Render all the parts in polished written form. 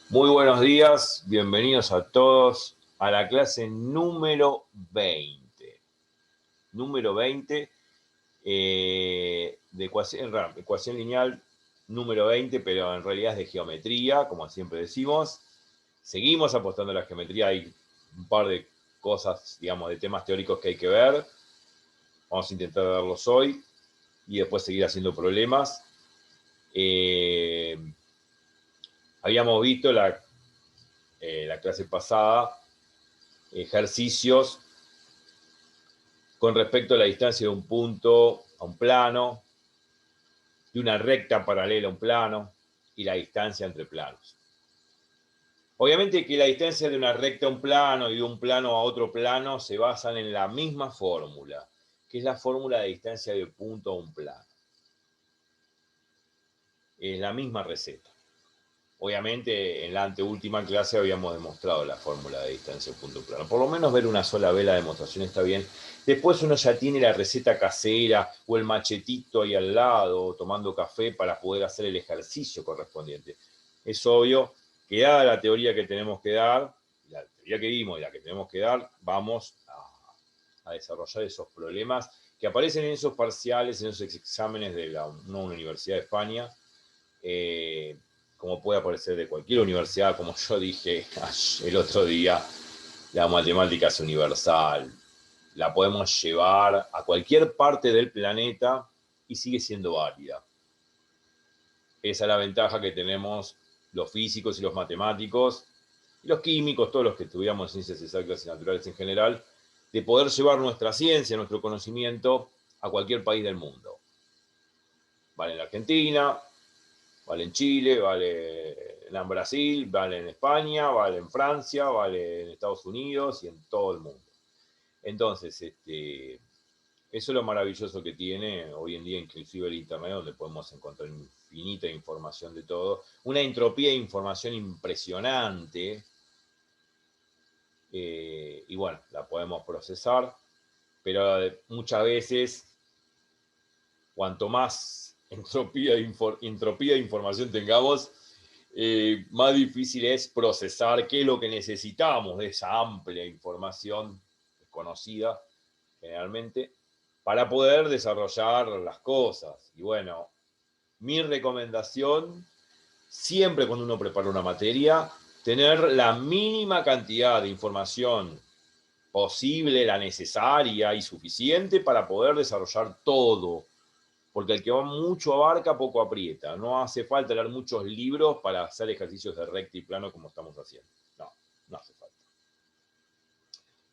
Muy buenos días, bienvenidos a todos a la clase número 20. Número 20 de ecuación lineal número 20, pero en realidad es de geometría, como siempre decimos. Seguimos apostando a la geometría, hay un par de cosas, digamos, de temas teóricos que hay que ver. Vamos a intentar verlos hoy y después seguir haciendo problemas. Habíamos visto la clase pasada ejercicios con respecto a la distancia de un punto a un plano, de una recta paralela a un plano y la distancia entre planos. Obviamente que la distancia de una recta a un plano y de un plano a otro plano se basan en la misma fórmula, que es la fórmula de distancia de punto a un plano. Es la misma receta. Obviamente en la anteúltima clase habíamos demostrado la fórmula de distancia de punto a un plano. Por lo menos ver una sola vez la demostración está bien. Después uno ya tiene la receta casera o el machetito ahí al lado, tomando café para poder hacer el ejercicio correspondiente. Es obvio que dada la teoría que tenemos que dar, la teoría que vimos y la que tenemos que dar, vamos a desarrollar esos problemas que aparecen en esos parciales, en esos exámenes de una universidad de España, como puede aparecer de cualquier universidad, como yo dije el otro día, la matemática es universal, la podemos llevar a cualquier parte del planeta y sigue siendo válida. Esa es la ventaja que tenemos los físicos y los matemáticos, y los químicos, todos los que estudiamos ciencias exactas y naturales en general, de poder llevar nuestra ciencia, nuestro conocimiento a cualquier país del mundo. Vale en la Argentina, vale en Chile, vale en Brasil, vale en España, vale en Francia, vale en Estados Unidos y en todo el mundo. Entonces, eso es lo maravilloso que tiene hoy en día, inclusive el Internet, donde podemos encontrar infinita información de todo. Una entropía de información impresionante. Y bueno, la podemos procesar, pero muchas veces, cuanto más entropía de información tengamos, más difícil es procesar qué es lo que necesitamos de esa amplia información desconocida, generalmente, para poder desarrollar las cosas. Y bueno, mi recomendación, siempre cuando uno prepara una materia, tener la mínima cantidad de información posible, la necesaria y suficiente para poder desarrollar todo. Porque el que va mucho abarca, poco aprieta. No hace falta leer muchos libros para hacer ejercicios de recta y plano como estamos haciendo. No, no hace falta.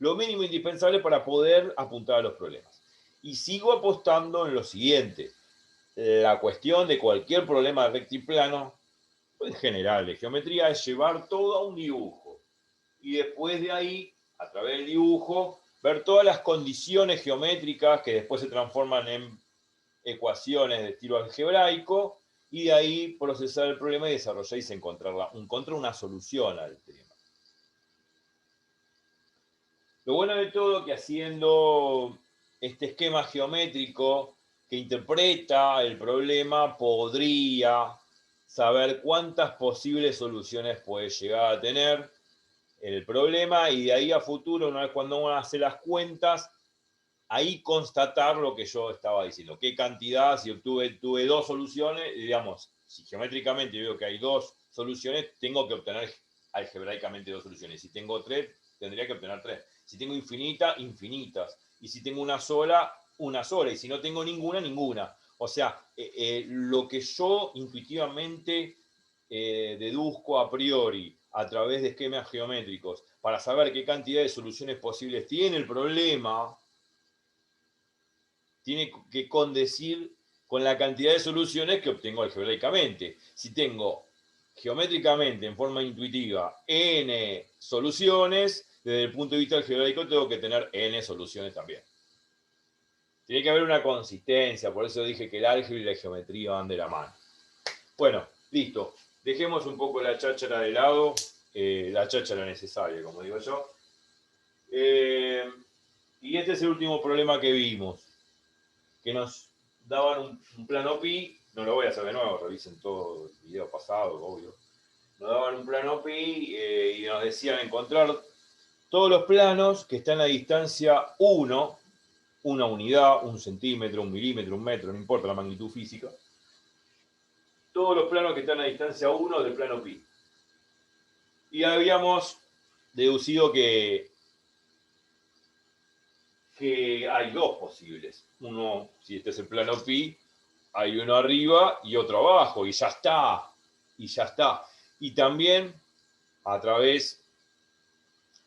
Lo mínimo indispensable para poder apuntar a los problemas. Y sigo apostando en lo siguiente. La cuestión de cualquier problema de recta y plano, en general de geometría, es llevar todo a un dibujo. Y después de ahí, a través del dibujo, ver todas las condiciones geométricas que después se transforman en ecuaciones de estilo algebraico, y de ahí procesar el problema y desarrollar y encontrar una solución al tema. Lo bueno de todo es que haciendo este esquema geométrico que interpreta el problema, podría saber cuántas posibles soluciones puede llegar a tener el problema, y de ahí a futuro, una vez cuando uno hace las cuentas, ahí constatar lo que yo estaba diciendo, qué cantidad, si tuve dos soluciones, digamos, si geométricamente veo que hay dos soluciones, tengo que obtener algebraicamente dos soluciones. Si tengo tres, tendría que obtener tres. Si tengo infinitas. Y si tengo una sola, una sola. Y si no tengo ninguna, ninguna. O sea, lo que yo intuitivamente deduzco a priori a través de esquemas geométricos para saber qué cantidad de soluciones posibles tiene el problema, tiene que condecir con la cantidad de soluciones que obtengo algebraicamente. Si tengo geométricamente, en forma intuitiva, n soluciones, desde el punto de vista algebraico tengo que tener n soluciones también. Tiene que haber una consistencia, por eso dije que el álgebra y la geometría van de la mano. Bueno, listo. Dejemos un poco la cháchara de lado, la cháchara necesaria, como digo yo. Y este es el último problema que vimos, que nos daban un plano pi. No lo voy a hacer de nuevo, revisen todo el video pasado, obvio. nos daban un plano pi y nos decían encontrar todos los planos que están a distancia 1, una unidad, 1 centímetro, 1 milímetro, 1 metro, no importa la magnitud física. Todos los planos que están a distancia 1 del plano pi. Y habíamos deducido que hay dos posibles. Uno, si este es el plano pi, hay uno arriba y otro abajo, y ya está. Y ya está. Y también, a través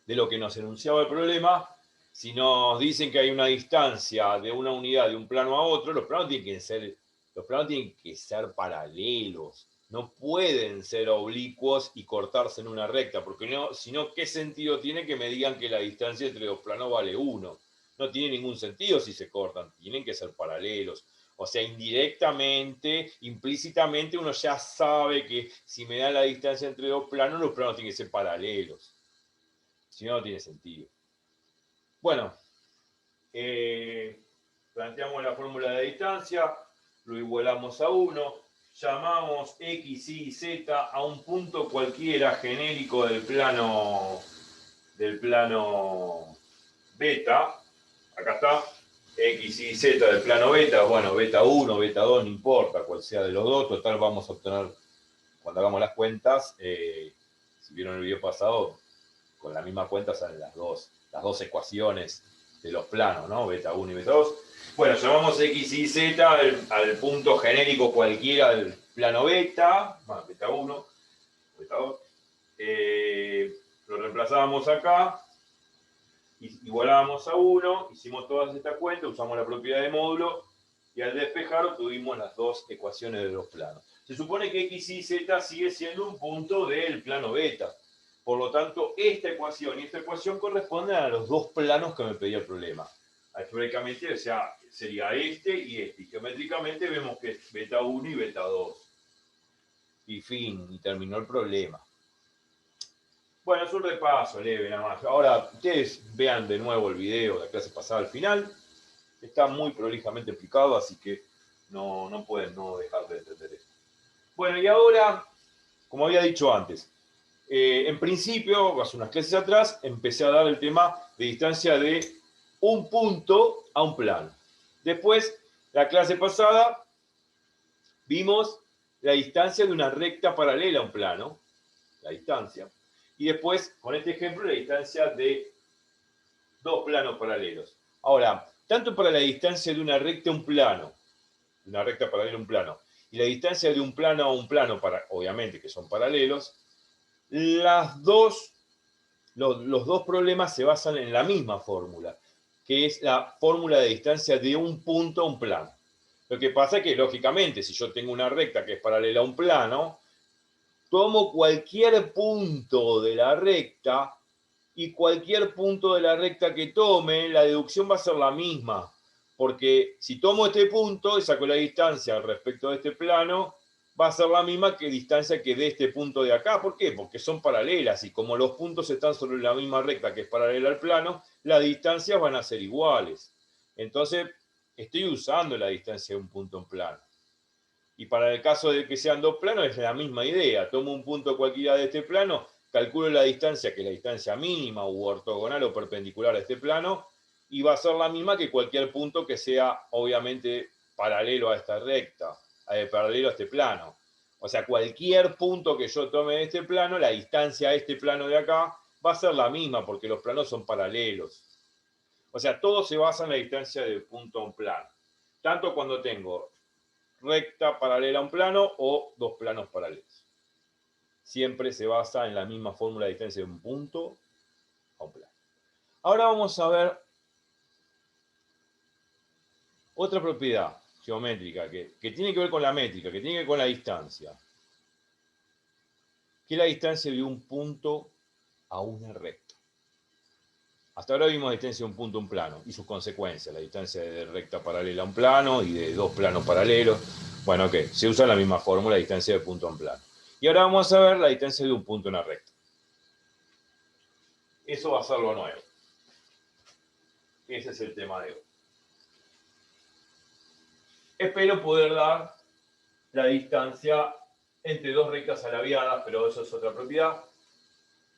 de lo que nos enunciaba el problema, si nos dicen que hay una distancia de una unidad de un plano a otro, los planos tienen que ser paralelos. No pueden ser oblicuos y cortarse en una recta, porque no, si no, ¿qué sentido tiene que me digan que la distancia entre dos planos vale 1? No tiene ningún sentido si se cortan, tienen que ser paralelos. O sea, indirectamente, implícitamente, uno ya sabe que si me da la distancia entre dos planos, los planos tienen que ser paralelos. Si no, no tiene sentido. Bueno, planteamos la fórmula de distancia, lo igualamos a 1, llamamos x, y, z a un punto cualquiera genérico del plano beta. Acá está, x, y, z del plano beta. Bueno, beta 1, beta 2, no importa cuál sea de los dos. Total, vamos a obtener, cuando hagamos las cuentas, si vieron el video pasado, con la misma cuenta salen las dos ecuaciones de los planos, ¿no? Beta 1 y beta 2. Bueno, llamamos x y z al punto genérico cualquiera del plano beta, beta 1, beta 2. Lo reemplazábamos acá, igualábamos a 1, hicimos todas estas cuentas, usamos la propiedad de módulo y al despejar obtuvimos las dos ecuaciones de los planos. Se supone que x y z sigue siendo un punto del plano beta. Por lo tanto, esta ecuación y esta ecuación corresponden a los dos planos que me pedía el problema. Algebraicamente, o sea, sería este y este. Y geométricamente vemos que es beta 1 y beta 2. Y fin, y terminó el problema. Bueno, es un repaso leve nada más. Ahora, ustedes vean de nuevo el video de la clase pasada al final. Está muy prolijamente explicado, así que no pueden no dejar de entender esto. Bueno, y ahora, como había dicho antes, en principio, hace unas clases atrás, empecé a dar el tema de distancia de un punto a un plano. Después, la clase pasada, vimos la distancia de una recta paralela a un plano, la distancia. Y después, con este ejemplo, la distancia de dos planos paralelos. Ahora, tanto para la distancia de una recta a un plano, de una recta paralela a un plano, y la distancia de un plano a un plano, obviamente que son paralelos, los dos problemas se basan en la misma fórmula, que es la fórmula de distancia de un punto a un plano. Lo que pasa es que, lógicamente, si yo tengo una recta que es paralela a un plano, tomo cualquier punto de la recta y cualquier punto de la recta que tome, la deducción va a ser la misma. Porque si tomo este punto y saco la distancia respecto de este plano, va a ser la misma que distancia que de este punto de acá. ¿Por qué? Porque son paralelas y como los puntos están sobre la misma recta que es paralela al plano, las distancias van a ser iguales. Entonces, estoy usando la distancia de un punto en plano. Y para el caso de que sean dos planos es la misma idea. Tomo un punto cualquiera de este plano, calculo la distancia, que es la distancia mínima u ortogonal o perpendicular a este plano, y va a ser la misma que cualquier punto que sea obviamente paralelo a esta recta, paralelo a este plano. O sea, cualquier punto que yo tome de este plano, la distancia a este plano de acá va a ser la misma porque los planos son paralelos. O sea, todo se basa en la distancia de punto a un plano. Tanto cuando tengo recta paralela a un plano o dos planos paralelos. Siempre se basa en la misma fórmula de distancia de un punto a un plano. Ahora vamos a ver otra propiedad geométrica que tiene que ver con la métrica, que tiene que ver con la distancia, que es la distancia de un punto a una recta. Hasta ahora vimos la distancia de un punto a un plano y sus consecuencias, la distancia de recta paralela a un plano y de dos planos paralelos. Bueno, ok, se usa la misma fórmula, distancia de punto a un plano. Y ahora vamos a ver la distancia de un punto a una recta. Eso va a ser lo nuevo. Ese es el tema de hoy. Espero poder dar la distancia entre dos rectas alaviadas, pero eso es otra propiedad.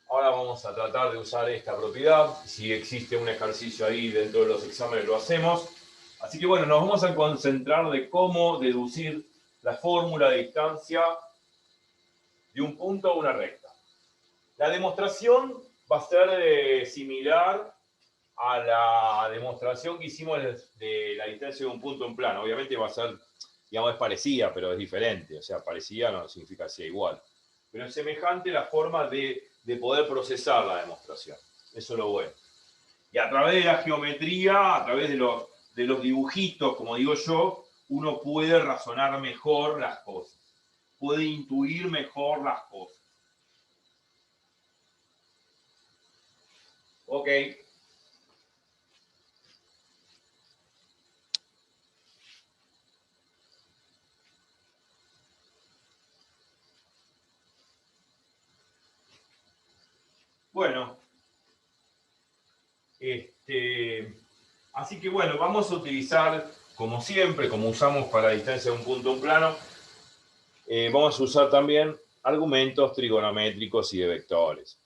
Ahora vamos a tratar de usar esta propiedad. Si existe un ejercicio ahí dentro de los exámenes, lo hacemos. Así que bueno, nos vamos a concentrar de cómo deducir la fórmula de distancia de un punto a una recta. La demostración va a ser similar a la demostración que hicimos de la distancia de un punto en plano. Obviamente va a ser, digamos, es parecida, pero es diferente. O sea, parecida no significa que sea igual. Pero es semejante la forma de poder procesar la demostración. Eso es lo bueno. Y a través de la geometría, a través de los dibujitos, como digo yo, uno puede razonar mejor las cosas. Puede intuir mejor las cosas. Ok. Bueno. Así que bueno, vamos a utilizar, como siempre, como usamos para la distancia de un punto a un plano, vamos a usar también argumentos trigonométricos y de vectores.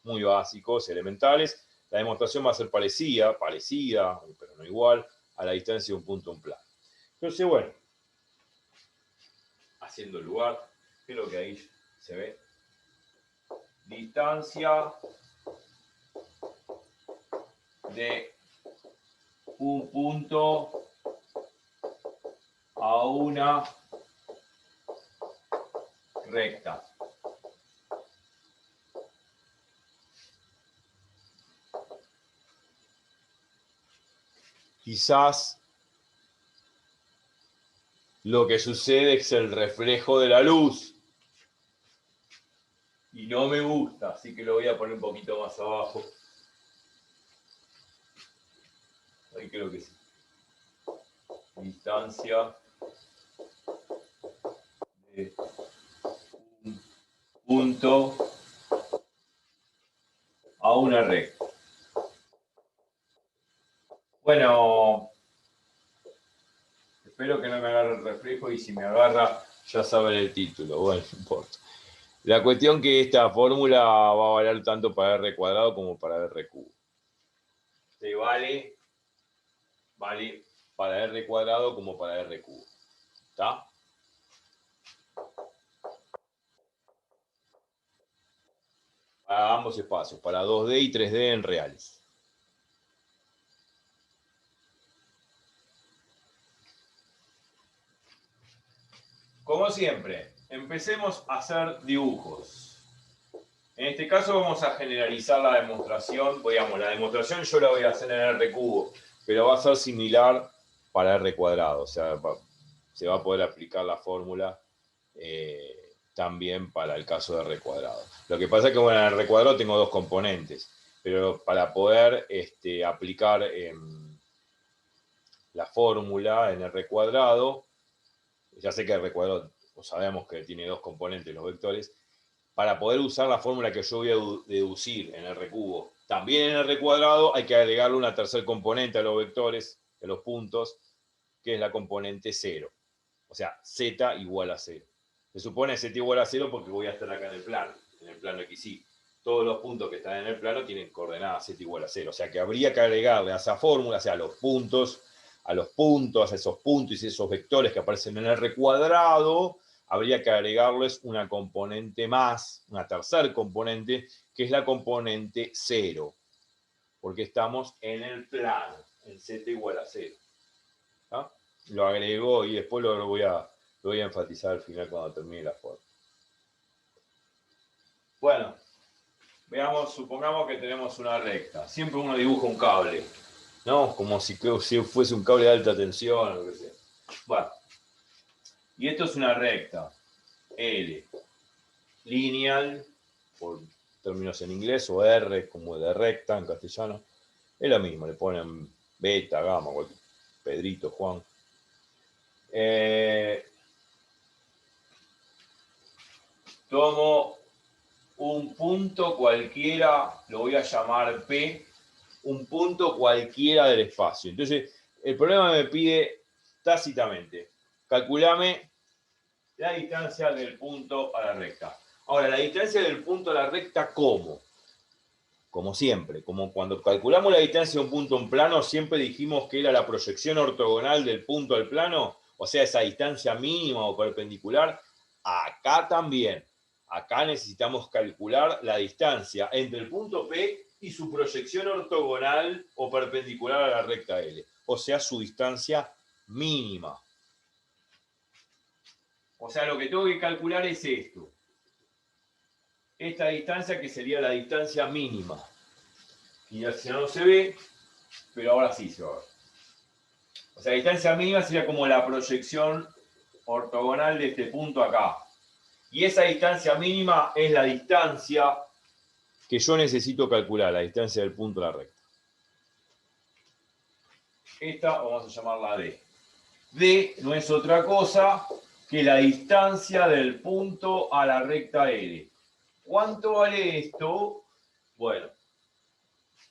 Muy básicos, elementales. La demostración va a ser parecida, pero no igual, a la distancia de un punto a un plano. Entonces, bueno, haciendo el lugar, creo que ahí se ve. Distancia de un punto a una recta. Quizás lo que sucede es el reflejo de la luz. Y no me gusta, así que lo voy a poner un poquito más abajo. Ahí creo que sí. Distancia de un punto a una recta. Bueno, espero que no me agarre el reflejo y si me agarra ya saben el título. Bueno, no importa. La cuestión que esta fórmula va a valer tanto para R cuadrado como para R cubo. Se vale para R cuadrado como para R cubo. ¿Está? Para ambos espacios, para 2D y 3D en reales. Como siempre, empecemos a hacer dibujos. En este caso vamos a generalizar la demostración. Digamos, la demostración yo la voy a hacer en R cubo, pero va a ser similar para R cuadrado. O sea, se va a poder aplicar la fórmula también para el caso de R cuadrado. Lo que pasa es que bueno, en R cuadrado tengo dos componentes, pero para poder aplicar la fórmula en R cuadrado, ya sé que R cuadrado, sabemos que tiene dos componentes los vectores, para poder usar la fórmula que yo voy a deducir en R cubo, también en R cuadrado hay que agregarle una tercer componente a los vectores, a los puntos, que es la componente 0. O sea, z igual a 0. Se supone z igual a 0 porque voy a estar acá en el plano XY. Todos los puntos que están en el plano tienen coordenadas z igual a 0. O sea que habría que agregarle a esa fórmula, o sea, a esos puntos y esos vectores que aparecen en R cuadrado, habría que agregarles una componente más, una tercer componente, que es la componente 0. Porque estamos en el plano, en z igual a 0. ¿Ah? Lo agrego y después lo voy a enfatizar al final cuando termine la foto. Bueno, veamos, supongamos que tenemos una recta. Siempre uno dibuja un cable, ¿no? Como si fuese un cable de alta tensión o lo que sea. Bueno, y esto es una recta. L. Lineal, por términos en inglés, o R, como de recta en castellano. Es lo mismo, le ponen beta, gamma, Pedrito, Juan. Tomo un punto cualquiera, lo voy a llamar P, un punto cualquiera del espacio. Entonces, el problema me pide tácitamente, calculame la distancia del punto a la recta. Ahora, la distancia del punto a la recta, ¿cómo? Como siempre, como cuando calculamos la distancia de un punto a un plano, siempre dijimos que era la proyección ortogonal del punto al plano, o sea, esa distancia mínima o perpendicular. Acá también. Acá necesitamos calcular la distancia entre el punto P y su proyección ortogonal o perpendicular a la recta L, o sea, su distancia mínima. O sea, lo que tengo que calcular es esto. Esta distancia que sería la distancia mínima. Y si no se ve, pero ahora sí se va a ver. O sea, la distancia mínima sería como la proyección ortogonal de este punto acá. Y esa distancia mínima es la distancia que yo necesito calcular, la distancia del punto a la recta. Esta vamos a llamarla D. D no es otra cosa que la distancia del punto a la recta L. ¿Cuánto vale esto? Bueno,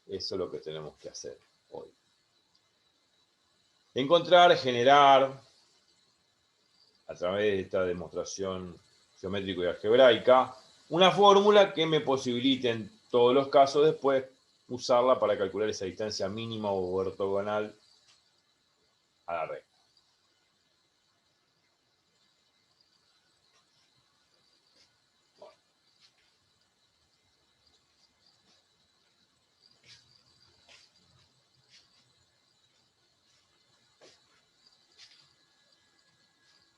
eso es lo que tenemos que hacer hoy. Encontrar, generar, a través de esta demostración geométrica y algebraica, una fórmula que me posibilite en todos los casos después usarla para calcular esa distancia mínima o ortogonal a la recta.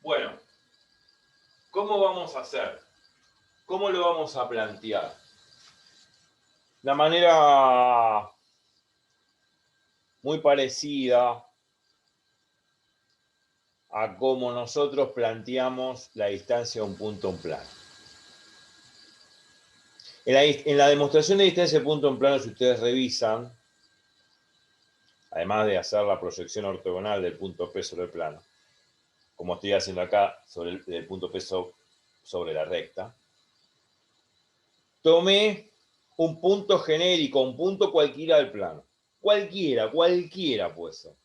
Bueno, ¿cómo vamos a hacer? ¿Cómo lo vamos a plantear? La manera muy parecida a cómo nosotros planteamos la distancia de un punto a un plano. En la demostración de distancia de punto a un plano, si ustedes revisan, además de hacer la proyección ortogonal del punto P sobre el plano, como estoy haciendo acá sobre el punto P sobre la recta, tomé un punto genérico, un punto cualquiera del plano. Cualquiera puede ser.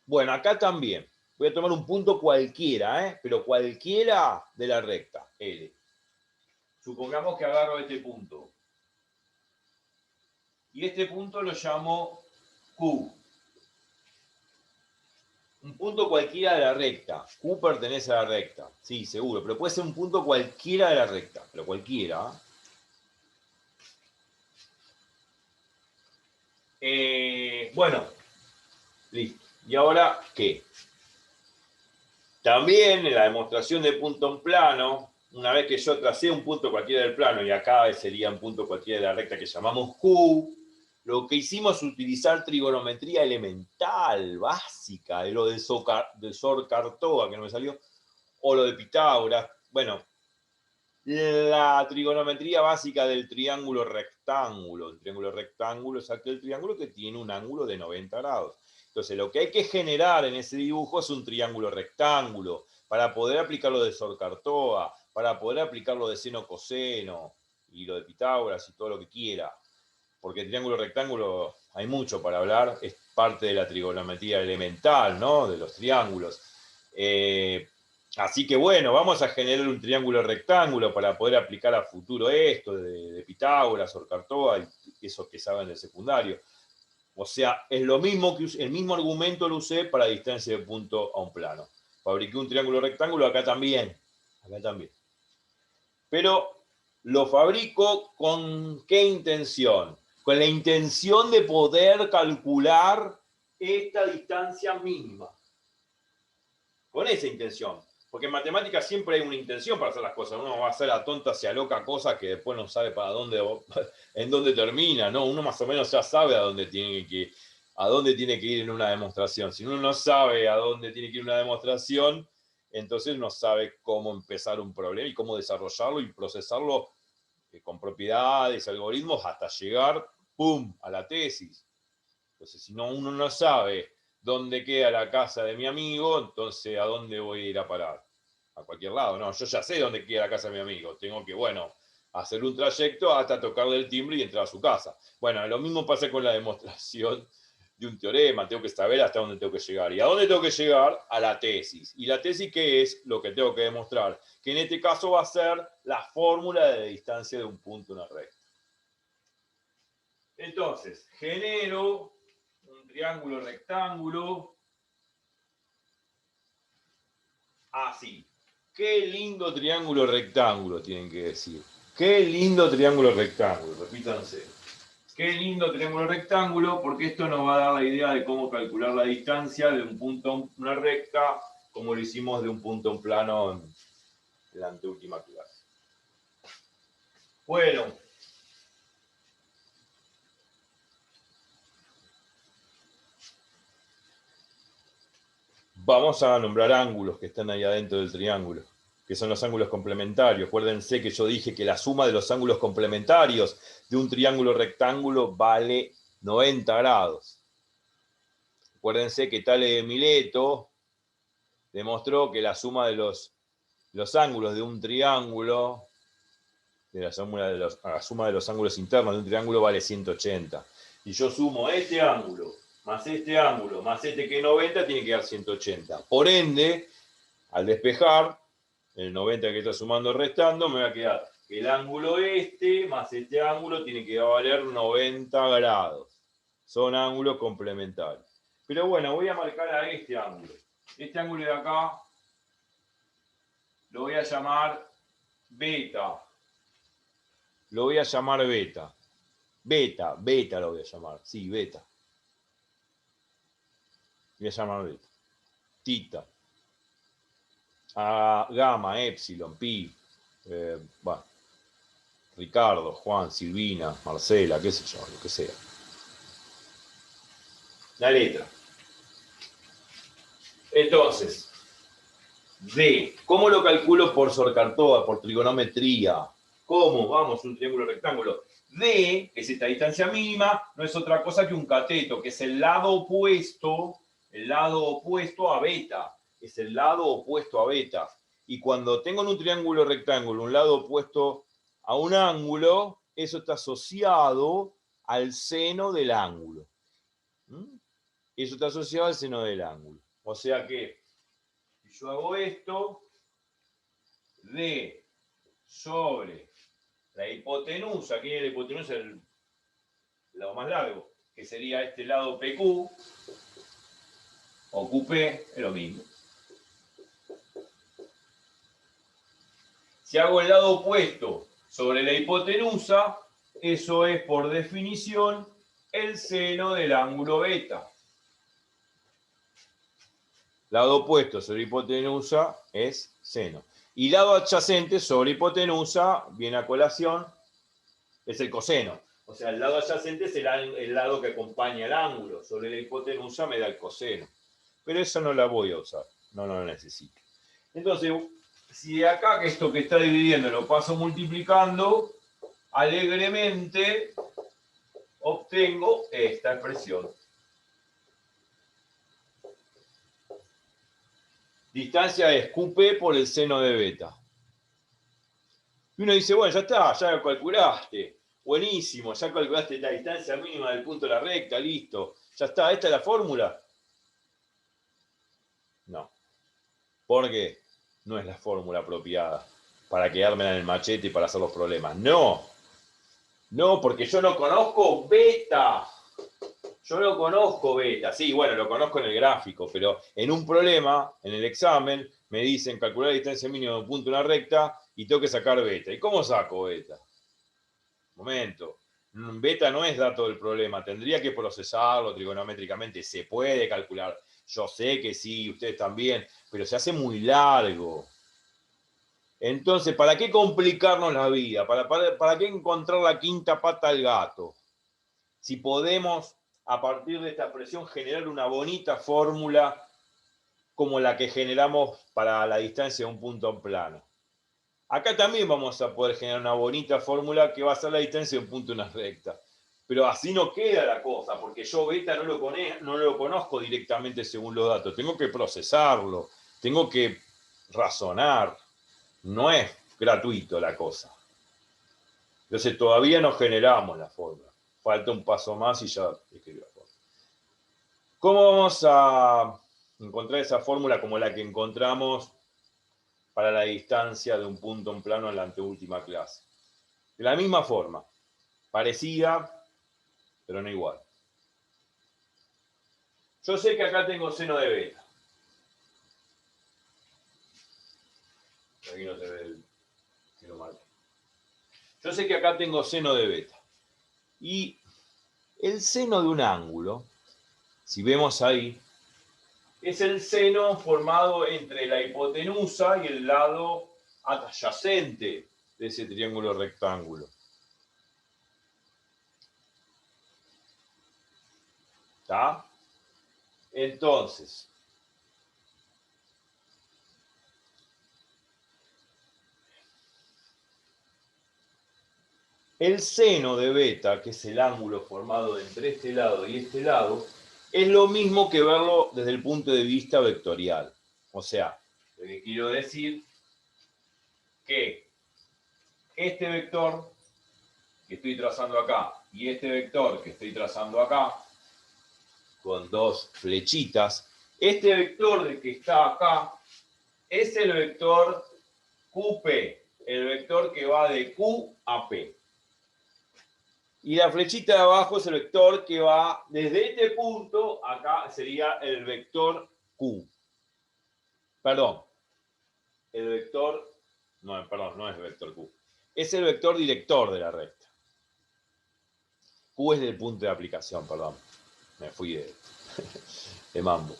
Bueno, acá también. Voy a tomar un punto cualquiera, pero cualquiera de la recta, L. Supongamos que agarro este punto. Y este punto lo llamo Q. Un punto cualquiera de la recta. Q pertenece a la recta. Sí, seguro. Pero puede ser un punto cualquiera de la recta. Pero cualquiera. Bueno. Listo. ¿Y ahora qué? También en la demostración de punto en plano, una vez que yo tracé un punto cualquiera del plano, y acá sería un punto cualquiera de la recta que llamamos Q, lo que hicimos es utilizar trigonometría elemental, básica, de lo de Sor-Cartoa, que no me salió, o lo de Pitágoras. Bueno, la trigonometría básica del triángulo rectángulo. El triángulo rectángulo es aquel triángulo que tiene un ángulo de 90 grados. Entonces, lo que hay que generar en ese dibujo es un triángulo rectángulo para poder aplicar lo de Sor-Cartoa, para poder aplicar lo de seno-coseno y lo de Pitágoras y todo lo que quiera. Porque el triángulo rectángulo hay mucho para hablar, es parte de la trigonometría elemental, ¿no? De los triángulos. Así que bueno, vamos a generar un triángulo rectángulo para poder aplicar a futuro esto de Pitágoras, Sor-Cartoa y eso que saben del secundario. O sea, es lo mismo que el mismo argumento lo usé para distancia de punto a un plano. Fabriqué un triángulo rectángulo acá también. Acá también. Pero lo fabrico ¿con qué intención? Con la intención de poder calcular esta distancia mínima. Con esa intención. Porque en matemáticas siempre hay una intención para hacer las cosas. Uno va a hacer la tonta hacia loca cosa que después no sabe para dónde, en dónde termina, ¿no? Uno más o menos ya sabe a dónde tiene que ir en una demostración. Si uno no sabe a dónde tiene que ir una demostración, entonces no sabe cómo empezar un problema y cómo desarrollarlo y procesarlo con propiedades, algoritmos, hasta llegar, ¡pum!, a la tesis. Entonces, si no, uno no sabe dónde queda la casa de mi amigo, entonces, ¿a dónde voy a ir a parar? A cualquier lado. No, yo ya sé dónde queda la casa de mi amigo. Tengo que, bueno, hacer un trayecto hasta tocarle el timbre y entrar a su casa. Bueno, lo mismo pasa con la demostración de un teorema, tengo que saber hasta dónde tengo que llegar. ¿Y a dónde tengo que llegar? A la tesis. ¿Y la tesis qué es? Lo que tengo que demostrar. Que en este caso va a ser la fórmula de distancia de un punto en una recta. Entonces, genero un triángulo rectángulo así. Qué lindo triángulo rectángulo, tienen que decir. Qué lindo triángulo rectángulo, repítanse. Qué lindo triángulo rectángulo, porque esto nos va a dar la idea de cómo calcular la distancia de un punto a una recta, como lo hicimos de un punto a un plano en la anteúltima clase. Bueno. Vamos a nombrar ángulos que están ahí adentro del triángulo, que son los ángulos complementarios. Acuérdense que yo dije que la suma de los ángulos complementarios de un triángulo rectángulo vale 90 grados. Acuérdense que Tales de Mileto demostró que la suma de los ángulos de un triángulo, la suma de los ángulos internos de un triángulo vale 180. Y yo sumo este ángulo más este que es 90, tiene que dar 180. Por ende, al despejar, el 90 que está sumando restando, me va a quedar que el ángulo este más este ángulo tiene que valer 90 grados. Son ángulos complementarios. Pero bueno, voy a marcar a este ángulo. Este ángulo de acá lo voy a llamar beta. Lo voy a llamar beta. Beta lo voy a llamar. Sí, beta. Voy a llamar beta. Tita. Gamma, epsilon, pi. Bueno. Ricardo, Juan, Silvina, Marcela, qué sé yo, lo que sea. La letra. Entonces, D. ¿Cómo lo calculo por Sorcartoa, por trigonometría? ¿Cómo? Vamos, un triángulo rectángulo. D, que es esta distancia mínima, no es otra cosa que un cateto, que es el lado opuesto a beta. Es el lado opuesto a beta. Y cuando tengo en un triángulo rectángulo un lado opuesto a un ángulo, eso está asociado al seno del ángulo. Eso está asociado al seno del ángulo. O sea que, si yo hago esto, D sobre la hipotenusa, aquí la hipotenusa es el lado más largo, que sería este lado PQ, o QP, es lo mismo. Si hago el lado opuesto sobre la hipotenusa, eso es por definición el seno del ángulo beta. Lado opuesto sobre hipotenusa es seno. Y lado adyacente sobre hipotenusa, viene a colación, es el coseno. O sea, el lado adyacente es el lado que acompaña el ángulo. Sobre la hipotenusa me da el coseno. Pero eso no la voy a usar. No lo necesito. Entonces, si de acá que esto que está dividiendo lo paso multiplicando, alegremente obtengo esta expresión. Distancia es QP por el seno de beta. Y uno dice, bueno, ya está, ya lo calculaste. Buenísimo, ya calculaste la distancia mínima del punto de la recta, listo. Ya está, ¿esta es la fórmula? No. ¿Por qué? No es la fórmula apropiada para quedármela en el machete y para hacer los problemas. No. No, porque yo no conozco beta. Yo no conozco beta. Sí, bueno, lo conozco en el gráfico, pero en un problema, en el examen, me dicen calcular la distancia mínima de un punto en una recta y tengo que sacar beta. ¿Y cómo saco beta? Momento. Beta no es dato del problema. Tendría que procesarlo trigonométricamente. Se puede calcular. Yo sé que sí, ustedes también, pero se hace muy largo. Entonces, ¿para qué complicarnos la vida? ¿Para qué encontrar la quinta pata al gato? Si podemos, a partir de esta expresión, generar una bonita fórmula como la que generamos para la distancia de un punto a un plano. Acá también vamos a poder generar una bonita fórmula que va a ser la distancia de un punto a una recta. Pero así no queda la cosa, porque yo beta no lo conozco directamente según los datos. Tengo que procesarlo, tengo que razonar. No es gratuito la cosa. Entonces todavía no generamos la fórmula. Falta un paso más y ya escribí la fórmula. ¿Cómo vamos a encontrar esa fórmula como la que encontramos para la distancia de un punto en plano en la anteúltima clase? De la misma forma, parecida, pero no igual. Yo sé que acá tengo seno de beta. Aquí no se ve el seno mal. Yo sé que acá tengo seno de beta. Y el seno de un ángulo, si vemos ahí, es el seno formado entre la hipotenusa y el lado adyacente de ese triángulo rectángulo. ¿Está? Entonces, el seno de beta, que es el ángulo formado entre este lado y este lado, es lo mismo que verlo desde el punto de vista vectorial. O sea, lo que quiero decir que este vector que estoy trazando acá y este vector que estoy trazando acá, con dos flechitas, este vector de que está acá es el vector QP, el vector que va de Q a P. Y la flechita de abajo es el vector que va desde este punto, acá sería el vector Q. Perdón, el vector, no, perdón, no es el vector Q. Es el vector director de la recta. Q es del punto de aplicación, perdón. Me fui de mambo.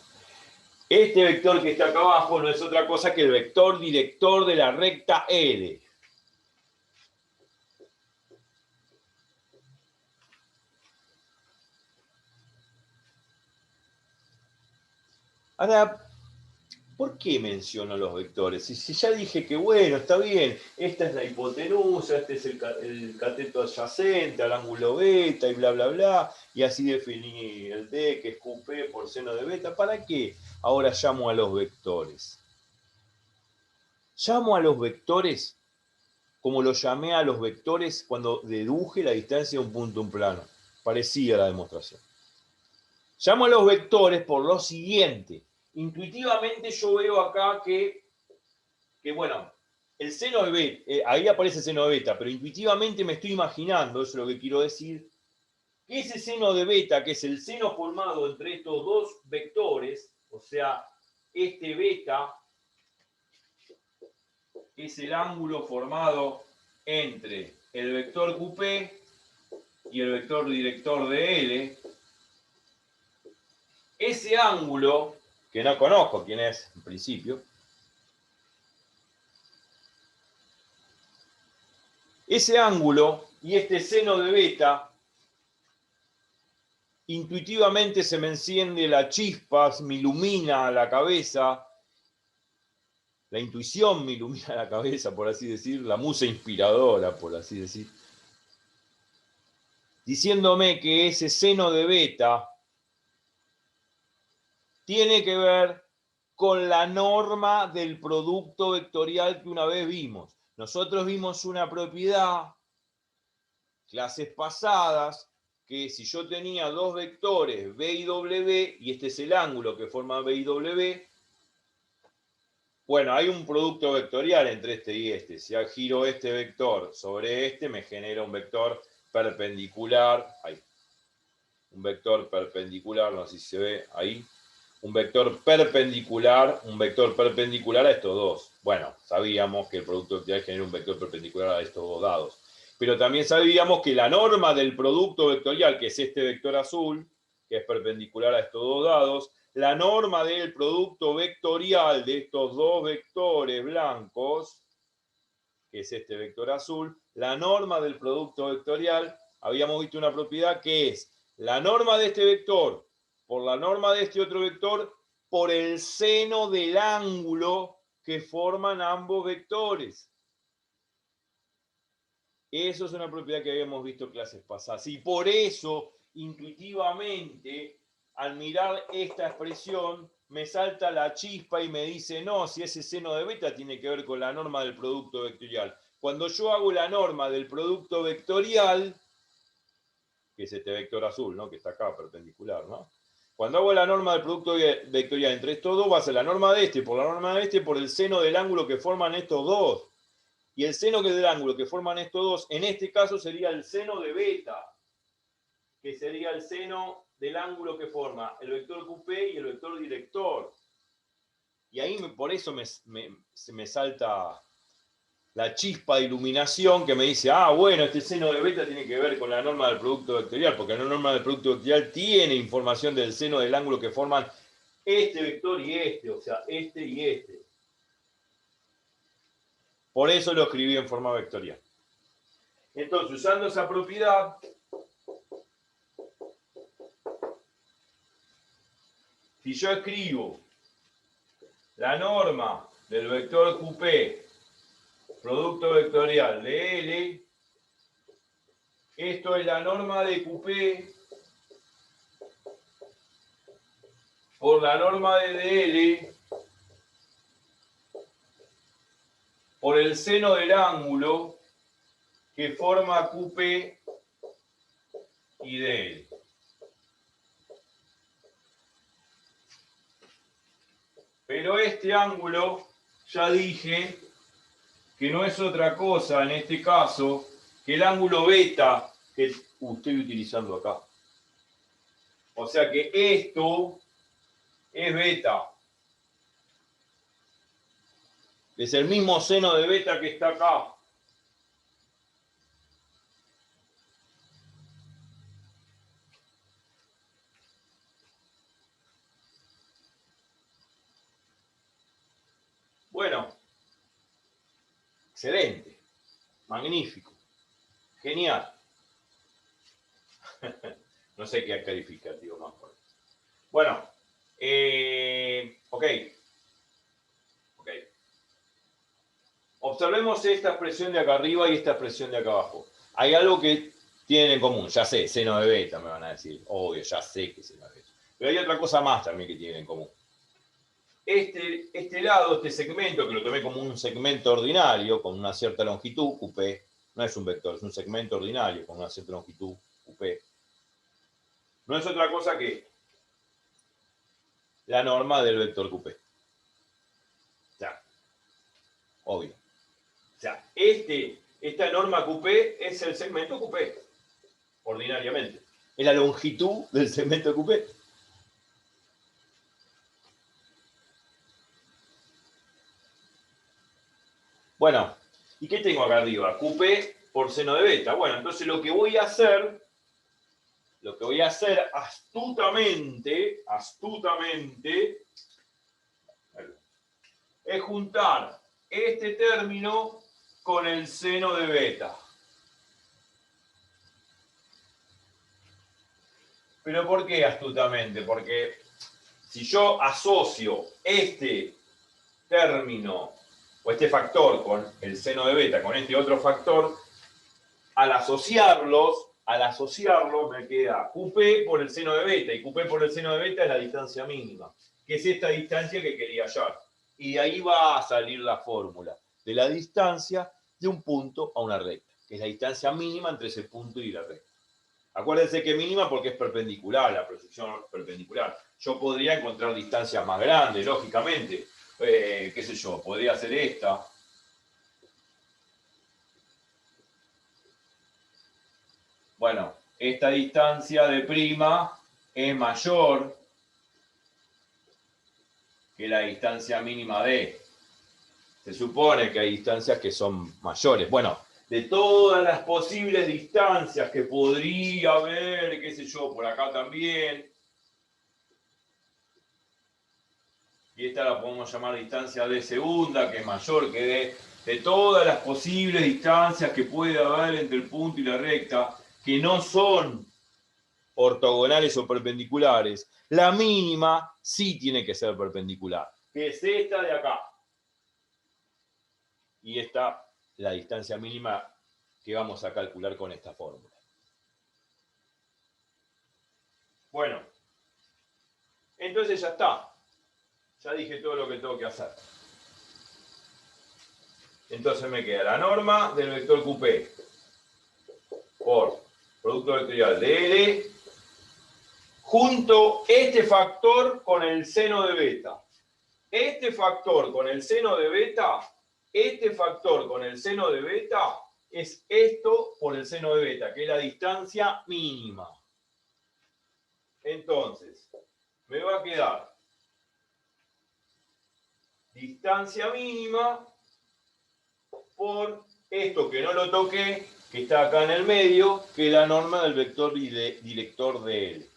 Este vector que está acá abajo no es otra cosa que el vector director de la recta L. Ahora, ¿por qué menciono los vectores? Si ya dije que, bueno, está bien, esta es la hipotenusa, este es el cateto adyacente al ángulo beta y bla, bla, bla, y así definí el D, que es QP por seno de beta. ¿Para qué ahora llamo a los vectores? Llamo a los vectores como lo llamé a los vectores cuando deduje la distancia de un punto en plano. Parecía la demostración. Llamo a los vectores por lo siguiente. Intuitivamente yo veo acá que bueno, el seno de beta, ahí aparece el seno de beta, pero intuitivamente me estoy imaginando, eso es lo que quiero decir, que ese seno de beta, que es el seno formado entre estos dos vectores, o sea, este beta es el ángulo formado entre el vector QP y el vector director de L. Ese ángulo, que no conozco quién es en principio, ese ángulo y este seno de beta, intuitivamente se me enciende la chispa, me ilumina la cabeza, la intuición me ilumina la cabeza, por así decir, la musa inspiradora, por así decir, diciéndome que ese seno de beta tiene que ver con la norma del producto vectorial que una vez vimos. Nosotros vimos una propiedad, clases pasadas, que si yo tenía dos vectores B y W, y este es el ángulo que forma B y W, bueno, hay un producto vectorial entre este y este. Si giro este vector sobre este, me genera un vector perpendicular. Ahí. Un vector perpendicular, no sé si se ve ahí. Un vector perpendicular a estos dos. Bueno, sabíamos que el producto vectorial genera un vector perpendicular a estos dos dados. Pero también sabíamos que la norma del producto vectorial, que es este vector azul, que es perpendicular a estos dos dados, la norma del producto vectorial de estos dos vectores blancos, que es este vector azul, la norma del producto vectorial, habíamos visto una propiedad que es la norma de este vector por la norma de este otro vector por el seno del ángulo que forman ambos vectores. Eso es una propiedad que habíamos visto en clases pasadas. Y por eso, intuitivamente, al mirar esta expresión, me salta la chispa y me dice, no, si ese seno de beta tiene que ver con la norma del producto vectorial. Cuando yo hago la norma del producto vectorial, que es este vector azul, ¿no? Que está acá perpendicular, ¿no? Cuando hago la norma del producto vectorial entre estos dos, va a ser la norma de este por la norma de este por el seno del ángulo que forman estos dos. Y el seno del ángulo que forman estos dos, en este caso sería el seno de beta, que sería el seno del ángulo que forma el vector QP y el vector director. Y ahí por eso se me salta la chispa de iluminación que me dice, ah, bueno, este seno de beta tiene que ver con la norma del producto vectorial, porque la norma del producto vectorial tiene información del seno del ángulo que forman este vector y este, o sea, este y este. Por eso lo escribí en forma vectorial. Entonces, usando esa propiedad, si yo escribo la norma del vector QP, producto vectorial de L, esto es la norma de QP por la norma de DL por el seno del ángulo que forma QP y DL. Pero este ángulo, ya dije, que no es otra cosa en este caso que el ángulo beta que estoy utilizando acá. O sea que esto es beta. Es el mismo seno de beta que está acá. Bueno, excelente, magnífico, genial. No sé qué calificativo más fuerte. Bueno, ok. Observemos esta expresión de acá arriba y esta expresión de acá abajo. Hay algo que tienen en común, ya sé, seno de beta me van a decir, obvio, ya sé que es seno de beta. Pero hay otra cosa más también que tienen en común. Este lado, este segmento, que lo tomé como un segmento ordinario, con una cierta longitud, QP, no es un vector, es un segmento ordinario con una cierta longitud, QP, no es otra cosa que la norma del vector QP. Ya, obvio. O sea, esta norma QP es el segmento QP, ordinariamente. Es la longitud del segmento QP. Bueno, ¿y qué tengo acá arriba? QP por seno de beta. Bueno, entonces lo que voy a hacer astutamente, es juntar este término con el seno de beta. ¿Pero por qué astutamente? Porque si yo asocio este término o este factor con el seno de beta, con este otro factor, al asociarlo me queda QP por el seno de beta, y QP por el seno de beta es la distancia mínima, que es esta distancia que quería hallar. Y de ahí va a salir la fórmula de la distancia de un punto a una recta, que es la distancia mínima entre ese punto y la recta. Acuérdense que mínima porque es perpendicular, la proyección perpendicular. Yo podría encontrar distancias más grandes, lógicamente. Qué sé yo, podría ser esta. Bueno, esta distancia de prima es mayor que la distancia mínima de. Se supone que hay distancias que son mayores. Bueno, de todas las posibles distancias que podría haber, qué sé yo, por acá también. Y esta la podemos llamar distancia de segunda, que es mayor que de todas las posibles distancias que puede haber entre el punto y la recta, que no son ortogonales o perpendiculares, la mínima sí tiene que ser perpendicular, que es esta de acá. Y esta, la distancia mínima que vamos a calcular con esta fórmula. Bueno, entonces ya está. Ya dije todo lo que tengo que hacer. Entonces me queda la norma del vector QP por producto vectorial de L junto este factor con el seno de beta. Este factor con el seno de beta, este factor con el seno de beta es esto por el seno de beta, que es la distancia mínima. Entonces, me va a quedar distancia mínima por esto que no lo toqué, que está acá en el medio, que es la norma del vector director de L.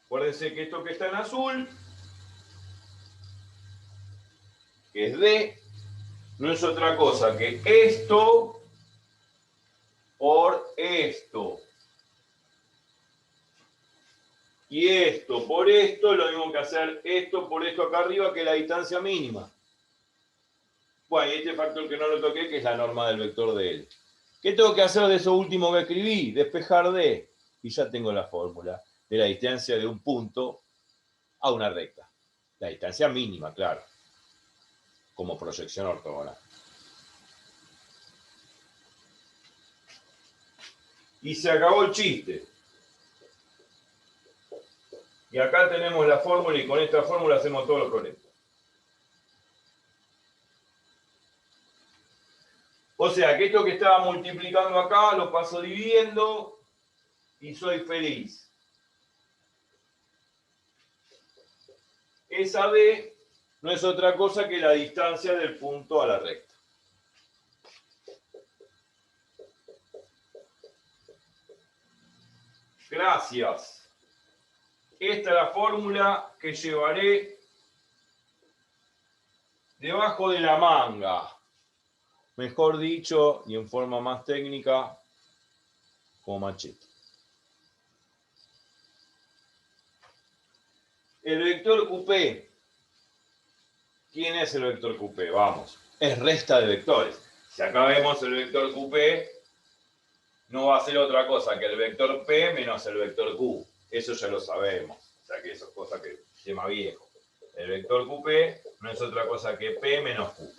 Acuérdense que esto que está en azul, que es D, no es otra cosa que esto por esto. Y esto por esto, lo mismo que hacer esto por esto acá arriba, que es la distancia mínima. Bueno, y este factor que no lo toqué, que es la norma del vector de L. ¿Qué tengo que hacer de eso último que escribí? Despejar D. Y ya tengo la fórmula de la distancia de un punto a una recta. La distancia mínima, claro. Como proyección ortogonal. Y se acabó el chiste. Y acá tenemos la fórmula y con esta fórmula hacemos todos los problemas. O sea que esto que estaba multiplicando acá lo paso dividiendo y soy feliz. Esa D no es otra cosa que la distancia del punto a la recta. Gracias. Esta es la fórmula que llevaré debajo de la manga. Mejor dicho, y en forma más técnica, como machete. El vector QP. ¿Quién es el vector QP? Vamos. Es resta de vectores. Si acá vemos el vector QP, no va a ser otra cosa que el vector P menos el vector Q. Eso ya lo sabemos. O sea que eso es cosa que tema viejo. El vector QP no es otra cosa que P menos Q.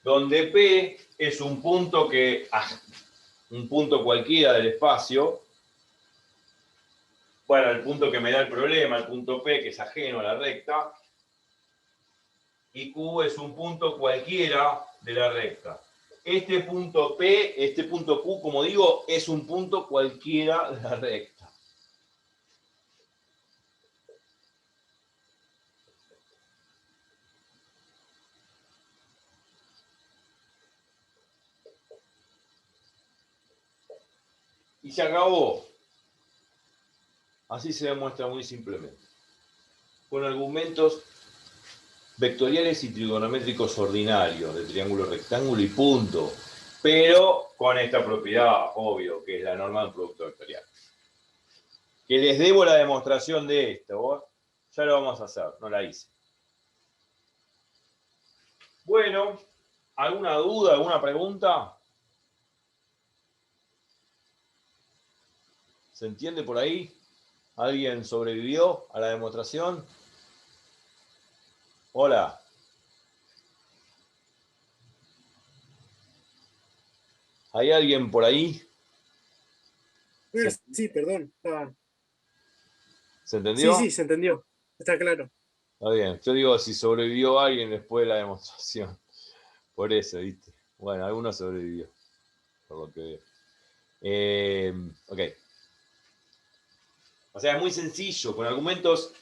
Donde P es un punto cualquiera del espacio. Bueno, el punto que me da el problema, el punto P, que es ajeno a la recta. Y Q es un punto cualquiera de la recta. Este punto P, este punto Q, como digo, es un punto cualquiera de la recta. Y se acabó. Así se demuestra muy simplemente. Con argumentos vectoriales y trigonométricos ordinarios de triángulo, rectángulo y punto. Pero con esta propiedad, obvio, que es la norma del producto vectorial. Que les debo la demostración de esto. Ya lo vamos a hacer, no la hice. Bueno, ¿alguna duda, alguna pregunta? ¿Se entiende por ahí? ¿Alguien sobrevivió a la demostración? Hola. ¿Hay alguien por ahí? Sí, perdón. ¿Se entendió? Sí, se entendió. Está claro. Está bien. Yo digo si sobrevivió alguien después de la demostración. Por eso, ¿viste? Bueno, alguno sobrevivió, por lo que veo. Ok. O sea, es muy sencillo. Con argumentos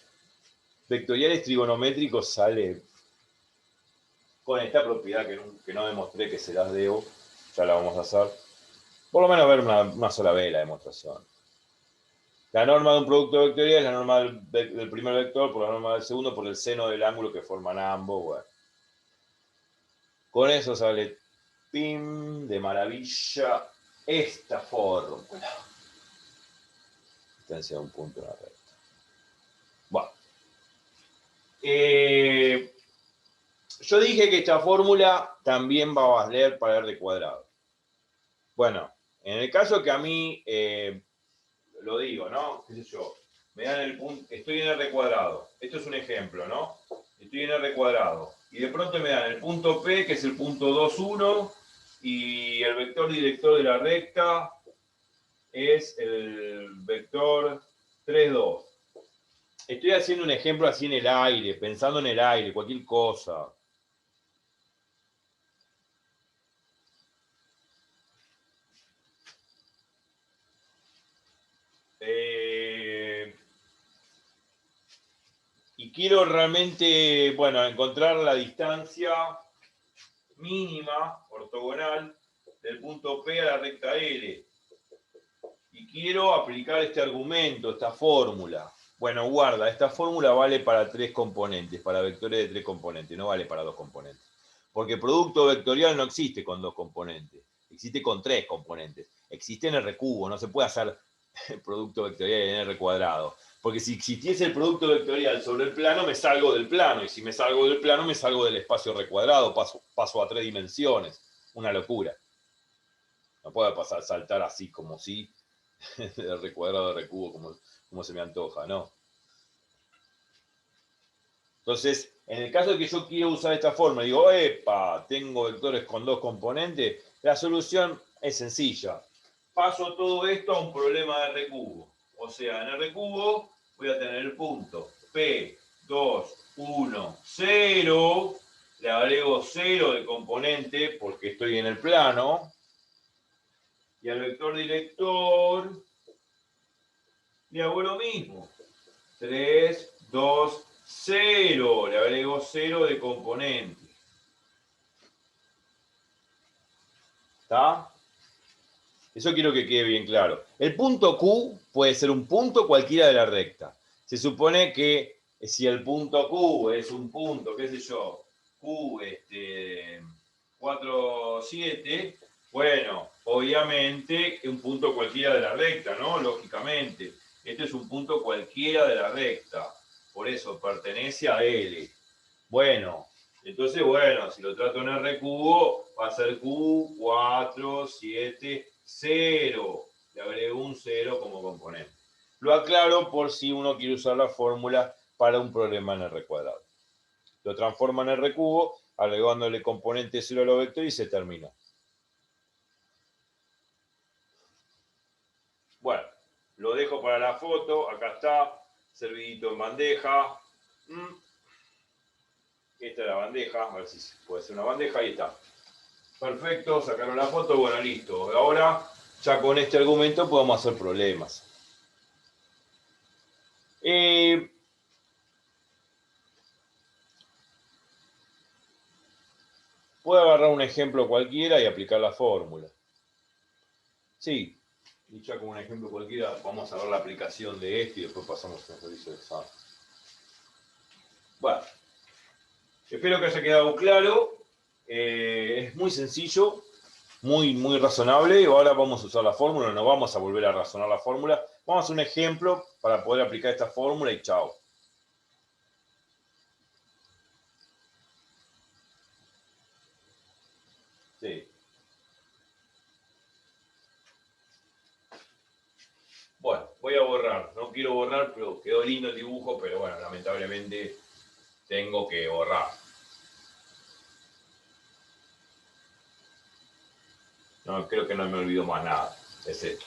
vectoriales trigonométricos sale con esta propiedad que no demostré, que se las debo. Ya la vamos a hacer. Por lo menos ver una sola vez la demostración. La norma de un producto vectorial es la norma del primer vector por la norma del segundo por el seno del ángulo que forman ambos. Bueno. Con eso sale pim, de maravilla esta fórmula. Distancia de un punto en la recta. Bueno. Yo dije que esta fórmula también va a valer para R cuadrado. Bueno, en el caso que a mí, lo digo, ¿no? ¿Qué sé yo? Me dan el punto, estoy en R cuadrado. Esto es un ejemplo, ¿no? Estoy en R cuadrado. Y de pronto me dan el punto P, que es el punto 2, 1, y el vector director de la recta es el vector 3, 2. Estoy haciendo un ejemplo así en el aire, pensando en el aire, cualquier cosa. Y quiero realmente, bueno, encontrar la distancia mínima ortogonal del punto P a la recta L. Y quiero aplicar este argumento, esta fórmula. Bueno, guarda, esta fórmula vale para 3 componentes, para vectores de 3 componentes, no vale para 2 componentes. Porque producto vectorial no existe con 2 componentes, existe con 3 componentes. Existe en R cubo, no se puede hacer el producto vectorial en R cuadrado. Porque si existiese el producto vectorial sobre el plano, me salgo del plano. Y si me salgo del plano, me salgo del espacio R cuadrado, paso a 3 dimensiones. Una locura. No puedo pasar, saltar así como si de R cuadrado a R cubo como se me antoja, ¿no? Entonces, en el caso de que yo quiera usar esta forma, digo, epa, tengo vectores con 2 componentes, la solución es sencilla. Paso todo esto a un problema de R cubo. O sea, en R cubo voy a tener el punto P, 2, 1, 0, le agrego 0 de componente porque estoy en el plano, y al vector director le hago lo mismo. 3, 2, 0. Le agrego 0 de componente. ¿Está? Eso quiero que quede bien claro. El punto Q puede ser un punto cualquiera de la recta. Se supone que si el punto Q es un punto, qué sé yo, Q 4, 7, bueno, obviamente un punto cualquiera de la recta, ¿no? Lógicamente. Este es un punto cualquiera de la recta. Por eso pertenece a L. Bueno, entonces, bueno, si lo trato en R cubo, va a ser Q, 4, 7, 0. Le agrego un 0 como componente. Lo aclaro por si uno quiere usar la fórmula para un problema en R cuadrado. Lo transforma en R cubo, agregándole componente 0 a los vectores y se terminó. Bueno, lo dejo para la foto. Acá está, servidito en bandeja. Esta es la bandeja, a ver si puede ser una bandeja, ahí está. Perfecto, sacaron la foto, bueno, listo. Ahora, ya con este argumento podemos hacer problemas. Puedo agarrar un ejemplo cualquiera y aplicar la fórmula. Sí, y ya con un ejemplo cualquiera vamos a ver la aplicación de este y después pasamos al servicio de examen. Bueno, espero que haya quedado claro. Es muy sencillo, muy razonable. Ahora vamos a usar la fórmula, no vamos a volver a razonar la fórmula. Vamos a hacer un ejemplo para poder aplicar esta fórmula y chao. Sí. Bueno, voy a borrar. No quiero borrar, pero quedó lindo el dibujo, pero bueno, lamentablemente tengo que borrar. No, creo que no me olvido más nada. Es esto.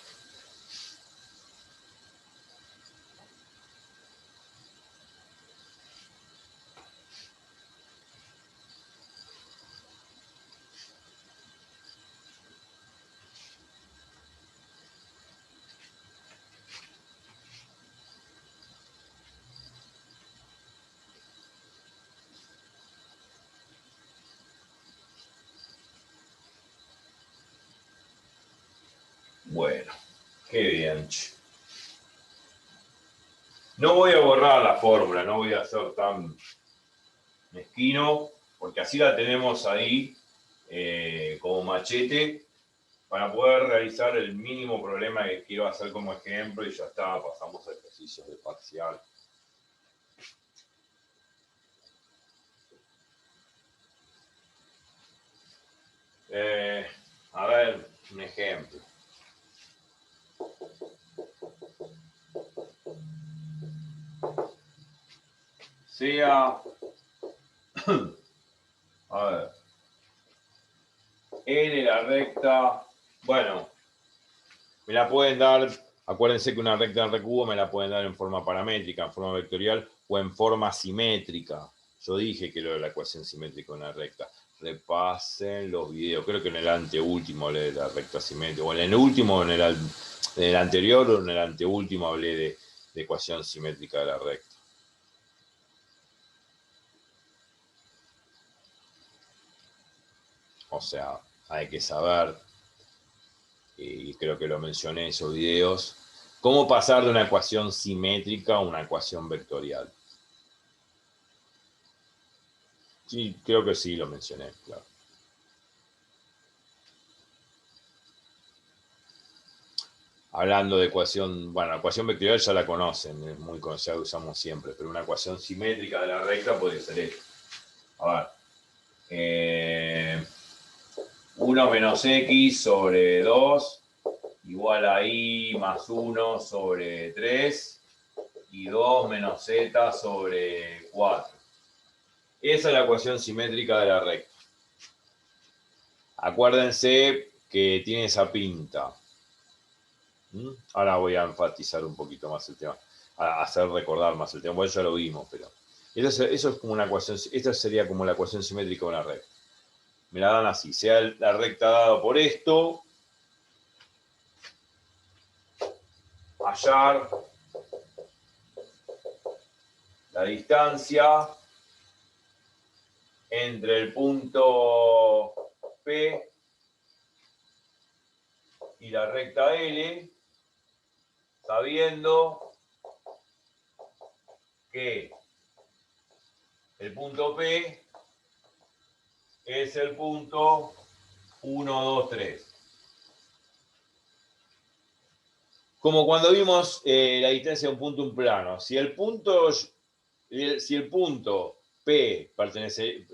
Bueno, qué bien. No voy a borrar la fórmula, no voy a ser tan mezquino, porque así la tenemos ahí como machete para poder realizar el mínimo problema que quiero hacer como ejemplo y ya está, pasamos a ejercicios de parcial. A ver, un ejemplo. Sea A ver. N la recta. Bueno, me la pueden dar. Acuérdense que una recta en recubo me la pueden dar en forma paramétrica, en forma vectorial o en forma simétrica. Yo dije que lo de la ecuación simétrica de una recta. Repasen los videos. Creo que en el anteúltimo hablé de la recta simétrica. O en el último, en el anterior o en el anteúltimo hablé de ecuación simétrica de la recta. O sea, hay que saber, y creo que lo mencioné en esos videos, cómo pasar de una ecuación simétrica a una ecuación vectorial. Sí, creo que sí lo mencioné, claro. Hablando de ecuación, bueno, la ecuación vectorial ya la conocen, es muy conocida, la usamos siempre, pero una ecuación simétrica de la recta podría ser esto. A ver, 1 menos x sobre 2 igual a y más 1 sobre 3 y 2 menos z sobre 4. Esa es la ecuación simétrica de la recta. Acuérdense que tiene esa pinta. Ahora voy a enfatizar un poquito más el tema, a hacer recordar más el tema, porque ya lo vimos, pero eso es como una ecuación, esta sería como la ecuación simétrica de una recta. Me la dan así, sea la recta dada por esto, hallar la distancia entre el punto P y la recta L, sabiendo que el punto P es el punto 1, 2, 3. Como cuando vimos la distancia de un punto a un plano. Si el punto P pertenece,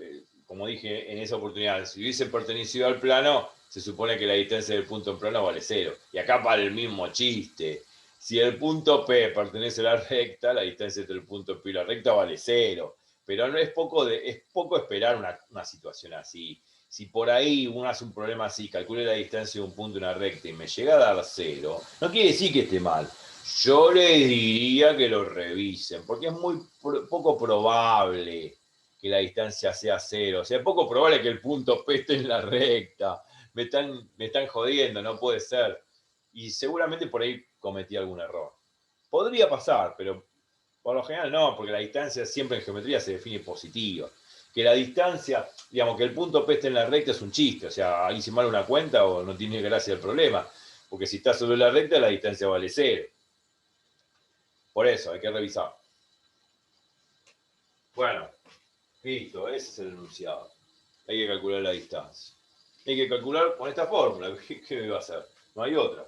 como dije en esa oportunidad, si hubiese pertenecido al plano, se supone que la distancia del punto en plano vale 0. Y acá vale el mismo chiste. Si el punto P pertenece a la recta, la distancia entre el punto P y la recta vale 0. Pero no es poco esperar una situación así. Si por ahí uno hace un problema así, calcule la distancia de un punto en una recta y me llega a dar 0, no quiere decir que esté mal. Yo les diría que lo revisen, porque es muy poco probable que la distancia sea 0. O sea, es poco probable que el punto P esté en la recta. Me están jodiendo, no puede ser. Y seguramente por ahí cometí algún error. Podría pasar, pero por lo general no, porque la distancia siempre en geometría se define positiva. Que la distancia, digamos, que el punto P esté en la recta es un chiste. O sea, ahí hice mal una cuenta o no tiene gracia el problema. Porque si está sobre la recta, la distancia vale 0. Por eso, hay que revisar. Bueno, listo, ese es el enunciado. Hay que calcular la distancia. Hay que calcular con esta fórmula. ¿Qué me va a hacer? No hay otra.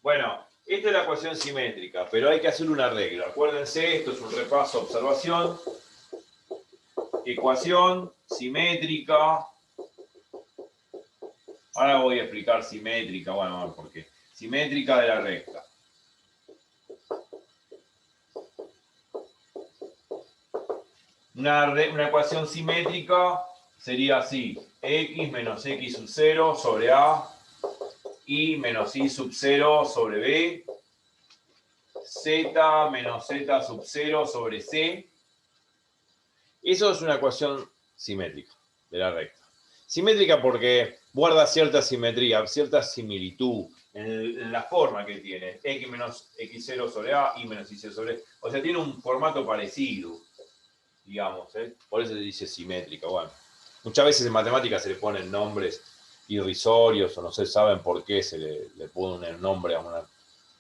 Bueno, esta es la ecuación simétrica, pero hay que hacer un arreglo. Acuérdense, esto es un repaso, observación. Ecuación simétrica. Ahora voy a explicar simétrica, bueno, a ver por qué. Simétrica de la recta. Una ecuación simétrica sería así. X menos X sub 0 sobre A, Y menos Y sub 0 sobre B, Z menos Z sub 0 sobre C. Eso es una ecuación simétrica de la recta. Simétrica porque guarda cierta simetría, cierta similitud en la forma que tiene. X menos X0 sobre A, Y menos Y0 sobre B. O sea, tiene un formato parecido, digamos. Por eso se dice simétrica. Bueno, muchas veces en matemáticas se le ponen nombres irrisorios o no se saben por qué se le pone un nombre a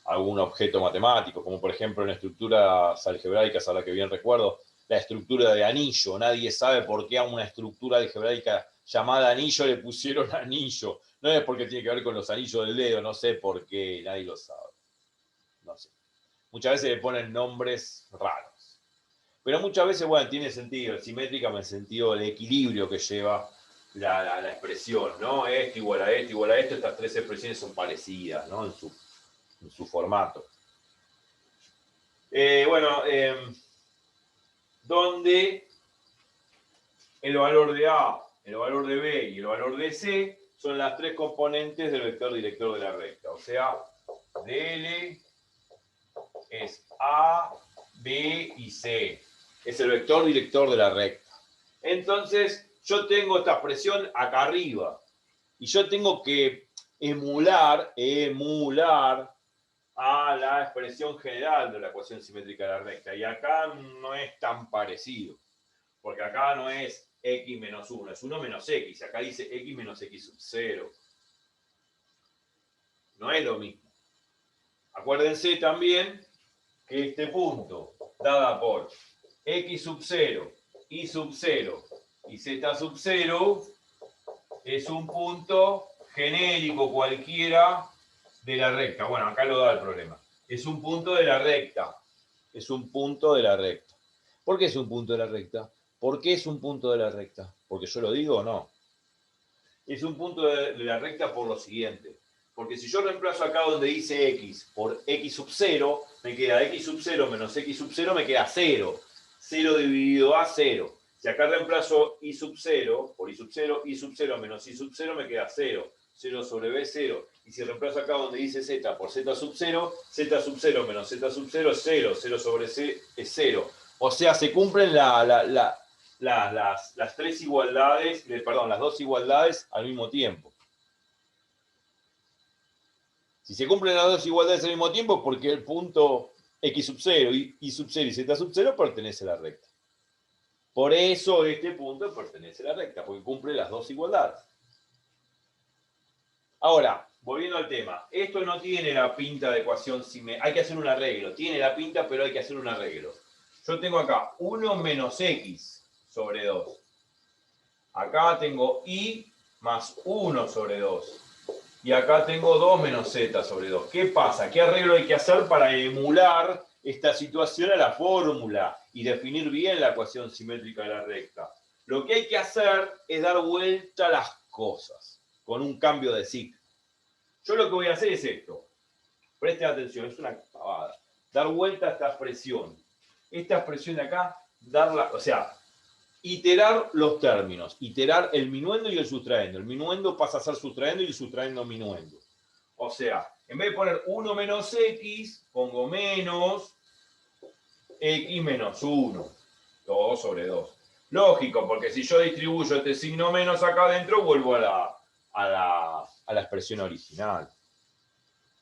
algún objeto matemático, como por ejemplo en estructuras algebraicas, a la que bien recuerdo, la estructura de anillo. Nadie sabe por qué a una estructura algebraica llamada anillo le pusieron anillo. No es porque tiene que ver con los anillos del dedo, no sé por qué, nadie lo sabe. No sé. Muchas veces le ponen nombres raros. Pero muchas veces, bueno, tiene sentido, simétrica en el sentido del equilibrio que lleva la expresión, ¿no? Esto igual a esto igual a esto, estas tres expresiones son parecidas, ¿no? En su formato. Bueno, donde el valor de A, el valor de B y el valor de C son las tres componentes del vector director de la recta. O sea, DL es A, B y C. Es el vector director de la recta. Entonces, yo tengo esta expresión acá arriba. Y yo tengo que emular a la expresión general de la ecuación simétrica de la recta. Y acá no es tan parecido. Porque acá no es x menos 1, es 1 menos x. Acá dice x menos x sub 0. No es lo mismo. Acuérdense también que este punto, dada por x sub 0, y sub 0 y z sub 0, es un punto genérico cualquiera de la recta. Bueno, acá lo da el problema. Es un punto de la recta. Es un punto de la recta. ¿Por qué es un punto de la recta? ¿Por qué es un punto de la recta? ¿Porque yo lo digo o no? Es un punto de la recta por lo siguiente. Porque si yo reemplazo acá donde dice x por x sub 0, me queda x sub 0 menos x sub 0, me queda 0. 0 dividido a 0. Si acá reemplazo y sub 0 por y sub 0 menos y sub 0 me queda 0. 0 sobre b, 0. Y si reemplazo acá donde dice z por z sub 0 menos z sub 0 es 0. 0 sobre c es 0. O sea, se cumplen las tres igualdades, perdón, las dos igualdades al mismo tiempo. Si se cumplen las dos igualdades al mismo tiempo, porque el punto x sub 0, y sub 0 y z sub 0 pertenece a la recta. Por eso este punto pertenece a la recta, porque cumple las dos igualdades. Ahora, volviendo al tema, esto no tiene la pinta de ecuación simétrica. Hay que hacer un arreglo. Tiene la pinta, pero hay que hacer un arreglo. Yo tengo acá 1 menos x sobre 2. Acá tengo y más 1 sobre 2. Y acá tengo 2 menos z sobre 2. ¿Qué pasa? ¿Qué arreglo hay que hacer para emular esta situación a la fórmula y definir bien la ecuación simétrica de la recta? Lo que hay que hacer es dar vuelta a las cosas con un cambio de signo. Yo lo que voy a hacer es esto. Presten atención, es una pavada. Dar vuelta a esta expresión. Esta expresión de acá, darla, o sea, iterar los términos, iterar el minuendo y el sustraendo. El minuendo pasa a ser sustraendo y el sustraendo minuendo. O sea, en vez de poner 1 menos x, pongo menos x menos 1. 2 sobre 2. Lógico, porque si yo distribuyo este signo menos acá adentro, vuelvo a la expresión original.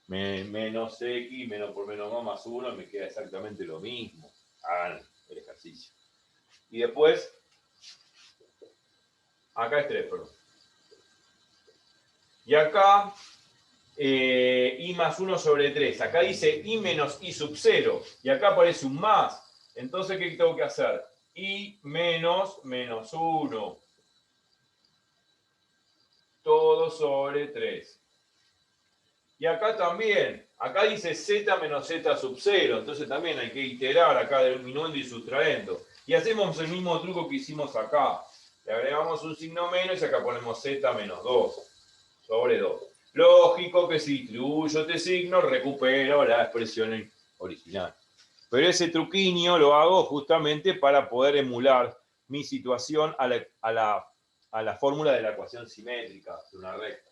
Menos x, menos por menos más 1, me queda exactamente lo mismo. Hagan el ejercicio. Y después, acá es 3, perdón. Y acá, y más 1 sobre 3. Acá dice y menos y sub 0. Y acá aparece un más. Entonces, ¿qué tengo que hacer? Y menos 1. Todo sobre 3. Y acá también. Acá dice z menos z sub 0. Entonces también hay que iterar acá del minuendo y sustraendo. Y hacemos el mismo truco que hicimos acá. Le agregamos un signo menos y acá ponemos z menos 2 sobre 2. Lógico que si distribuyo este signo, recupero la expresión original. Pero ese truquinho lo hago justamente para poder emular mi situación a la fórmula de la ecuación simétrica de una recta.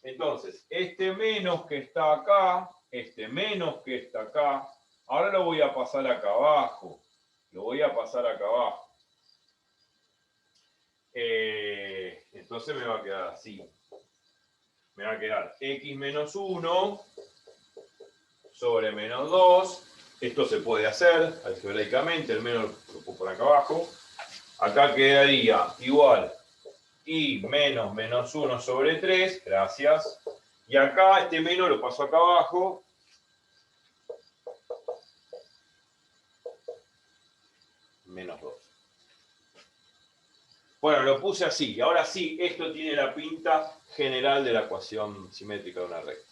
Entonces, este menos que está acá, este menos que está acá, ahora lo voy a pasar acá abajo. Lo voy a pasar acá abajo. Entonces me va a quedar así. Me va a quedar x menos 1 sobre menos 2. Esto se puede hacer algebraicamente, el menos lo pongo por acá abajo. Acá quedaría igual y menos 1 sobre 3, gracias. Y acá este menos lo paso acá abajo. Menos 2. Bueno, lo puse así. Y ahora sí, esto tiene la pinta general de la ecuación simétrica de una recta.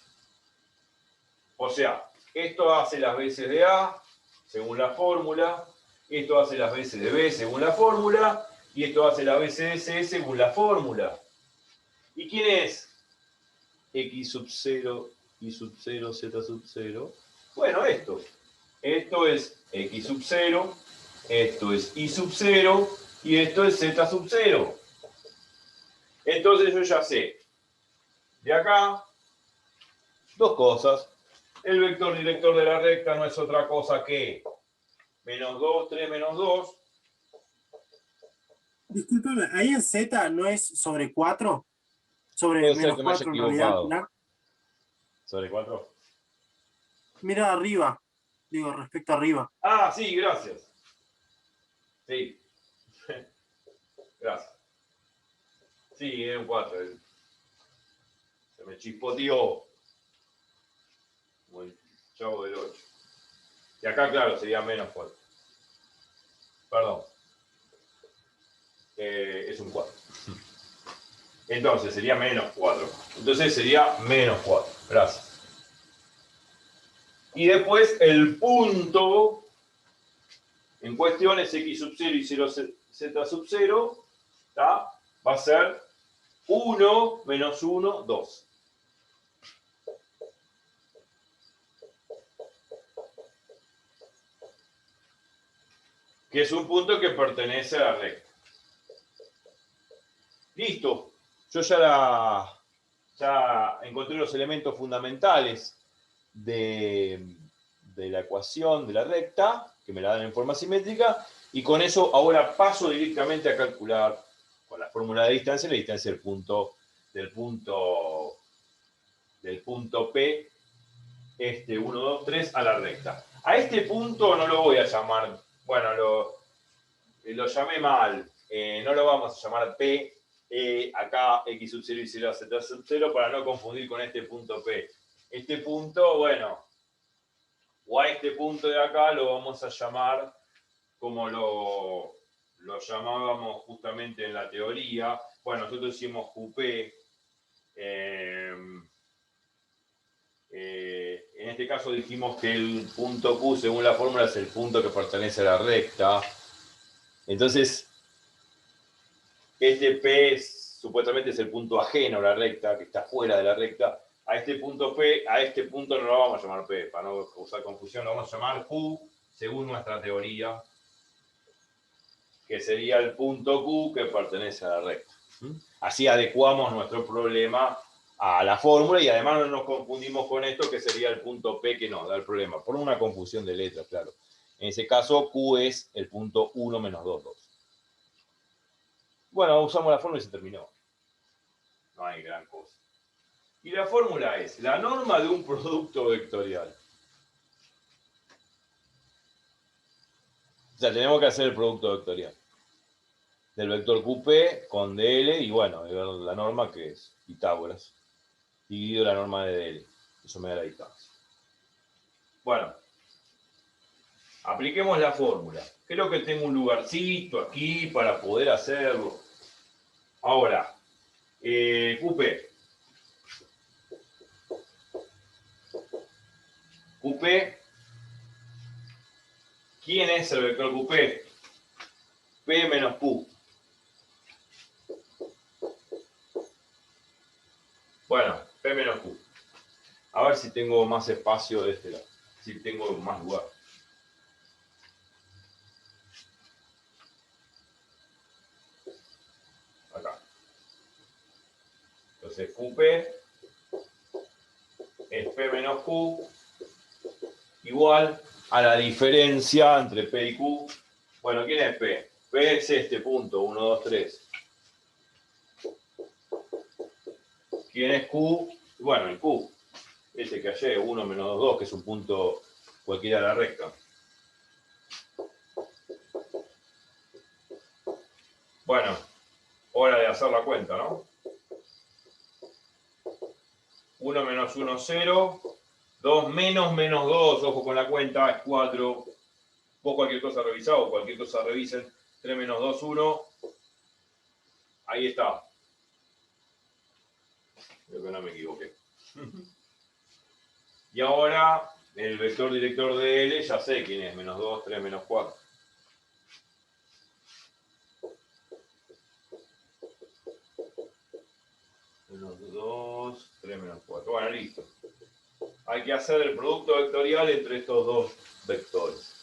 O sea, esto hace las veces de A, según la fórmula. Esto hace las veces de B, según la fórmula. Y esto hace las veces de C, según la fórmula. ¿Y quién es x sub 0, y sub 0, z sub 0? Bueno, esto. Esto es x sub 0, esto es y sub 0, y esto es z sub 0. Entonces yo ya sé, de acá, dos cosas. El vector director de la recta no es otra cosa que menos 2, 3, menos 2. Discúlpame, ahí en Z no es sobre 4, sobre Puede ser menos que me haya 4 en realidad. equivocado. ¿Sobre 4? Mira arriba, digo, respecto arriba. Ah, sí, gracias. Sí. Gracias. Sí, es un 4. Se me chispoteó. Como el chavo del 8. Y acá, claro, sería menos 4. Perdón. Es un 4. Entonces sería menos 4. Entonces sería menos 4. Gracias. Y después el punto en cuestión es x sub 0 y 0 z sub 0. ¿Tá? Va a ser 1 menos 1, 2. Que es un punto que pertenece a la recta. Listo. Yo ya encontré los elementos fundamentales de la ecuación de la recta, que me la dan en forma simétrica, y con eso ahora paso directamente a calcular con la fórmula de distancia, la distancia del punto P, 1, 2, 3, a la recta. A este punto no lo voy a llamar, bueno, lo llamé mal, no lo vamos a llamar P, acá x sub 0 y 0 z sub 0 para no confundir con este punto P. Este punto, bueno, o a este punto de acá lo vamos a llamar como lo llamábamos justamente en la teoría. Bueno, nosotros hicimos QP. En este caso dijimos que el punto Q, según la fórmula, es el punto que pertenece a la recta. Entonces, este P supuestamente es el punto ajeno a la recta, que está fuera de la recta. A este punto P, a este punto no lo vamos a llamar P, para no causar confusión, lo vamos a llamar Q, según nuestra teoría, que sería el punto Q que pertenece a la recta. Así adecuamos nuestro problema a la fórmula y además no nos confundimos con esto, que sería el punto P que nos da el problema, por una confusión de letras, claro. En ese caso, Q es el punto 1 menos 2, 2. Bueno, usamos la fórmula y se terminó. No hay gran cosa. Y la fórmula es la norma de un producto vectorial. O sea, tenemos que hacer el producto vectorial. Del vector QP con DL y bueno, la norma que es Pitágoras. Dividido la norma de DL. Eso me da la distancia. Bueno, apliquemos la fórmula. Creo que tengo un lugarcito aquí para poder hacerlo. Ahora, QP. QP. ¿Quién es el vector QP? P menos Q. Bueno, P menos Q. A ver si tengo más espacio de este lado. Si tengo más lugar. Acá. Entonces QP es P menos Q igual a la diferencia entre P y Q. Bueno, ¿quién es P? P es este punto, 1, 2, 3. ¿Quién es Q? Bueno, el Q. Ese que hallé, 1 menos 2, 2, que es un punto cualquiera de la recta. Bueno, hora de hacer la cuenta, ¿no? 1 menos 1, 0. 2 menos menos 2, ojo con la cuenta, es 4. Vos cualquier cosa revisado, cualquier cosa revisen. 3 menos 2, 1. Ahí está. Creo que no me equivoqué. Y ahora, el vector director de L, ya sé quién es. Menos 2, 3, menos 4. Menos 2, 3, menos 4. Bueno, listo. Hay que hacer el producto vectorial entre estos dos vectores.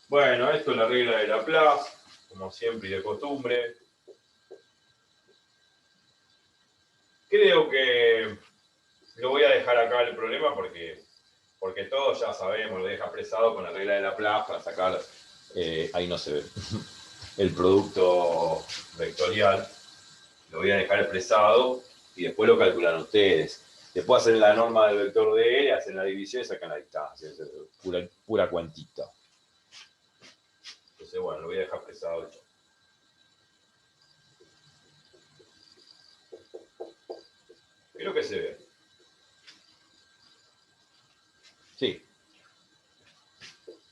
Bueno, esto es la regla de Laplace. como siempre y de costumbre. Creo que lo voy a dejar acá el problema porque todos ya sabemos, lo deja apresado con la regla de Laplace para sacar, ahí no se ve, el producto vectorial. Lo voy a dejar expresado y después lo calculan ustedes. Después hacen la norma del vector de L, hacen la división y sacan la distancia. Es pura cuantita. Entonces, bueno, lo voy a dejar expresado yo. Creo que se ve. Sí.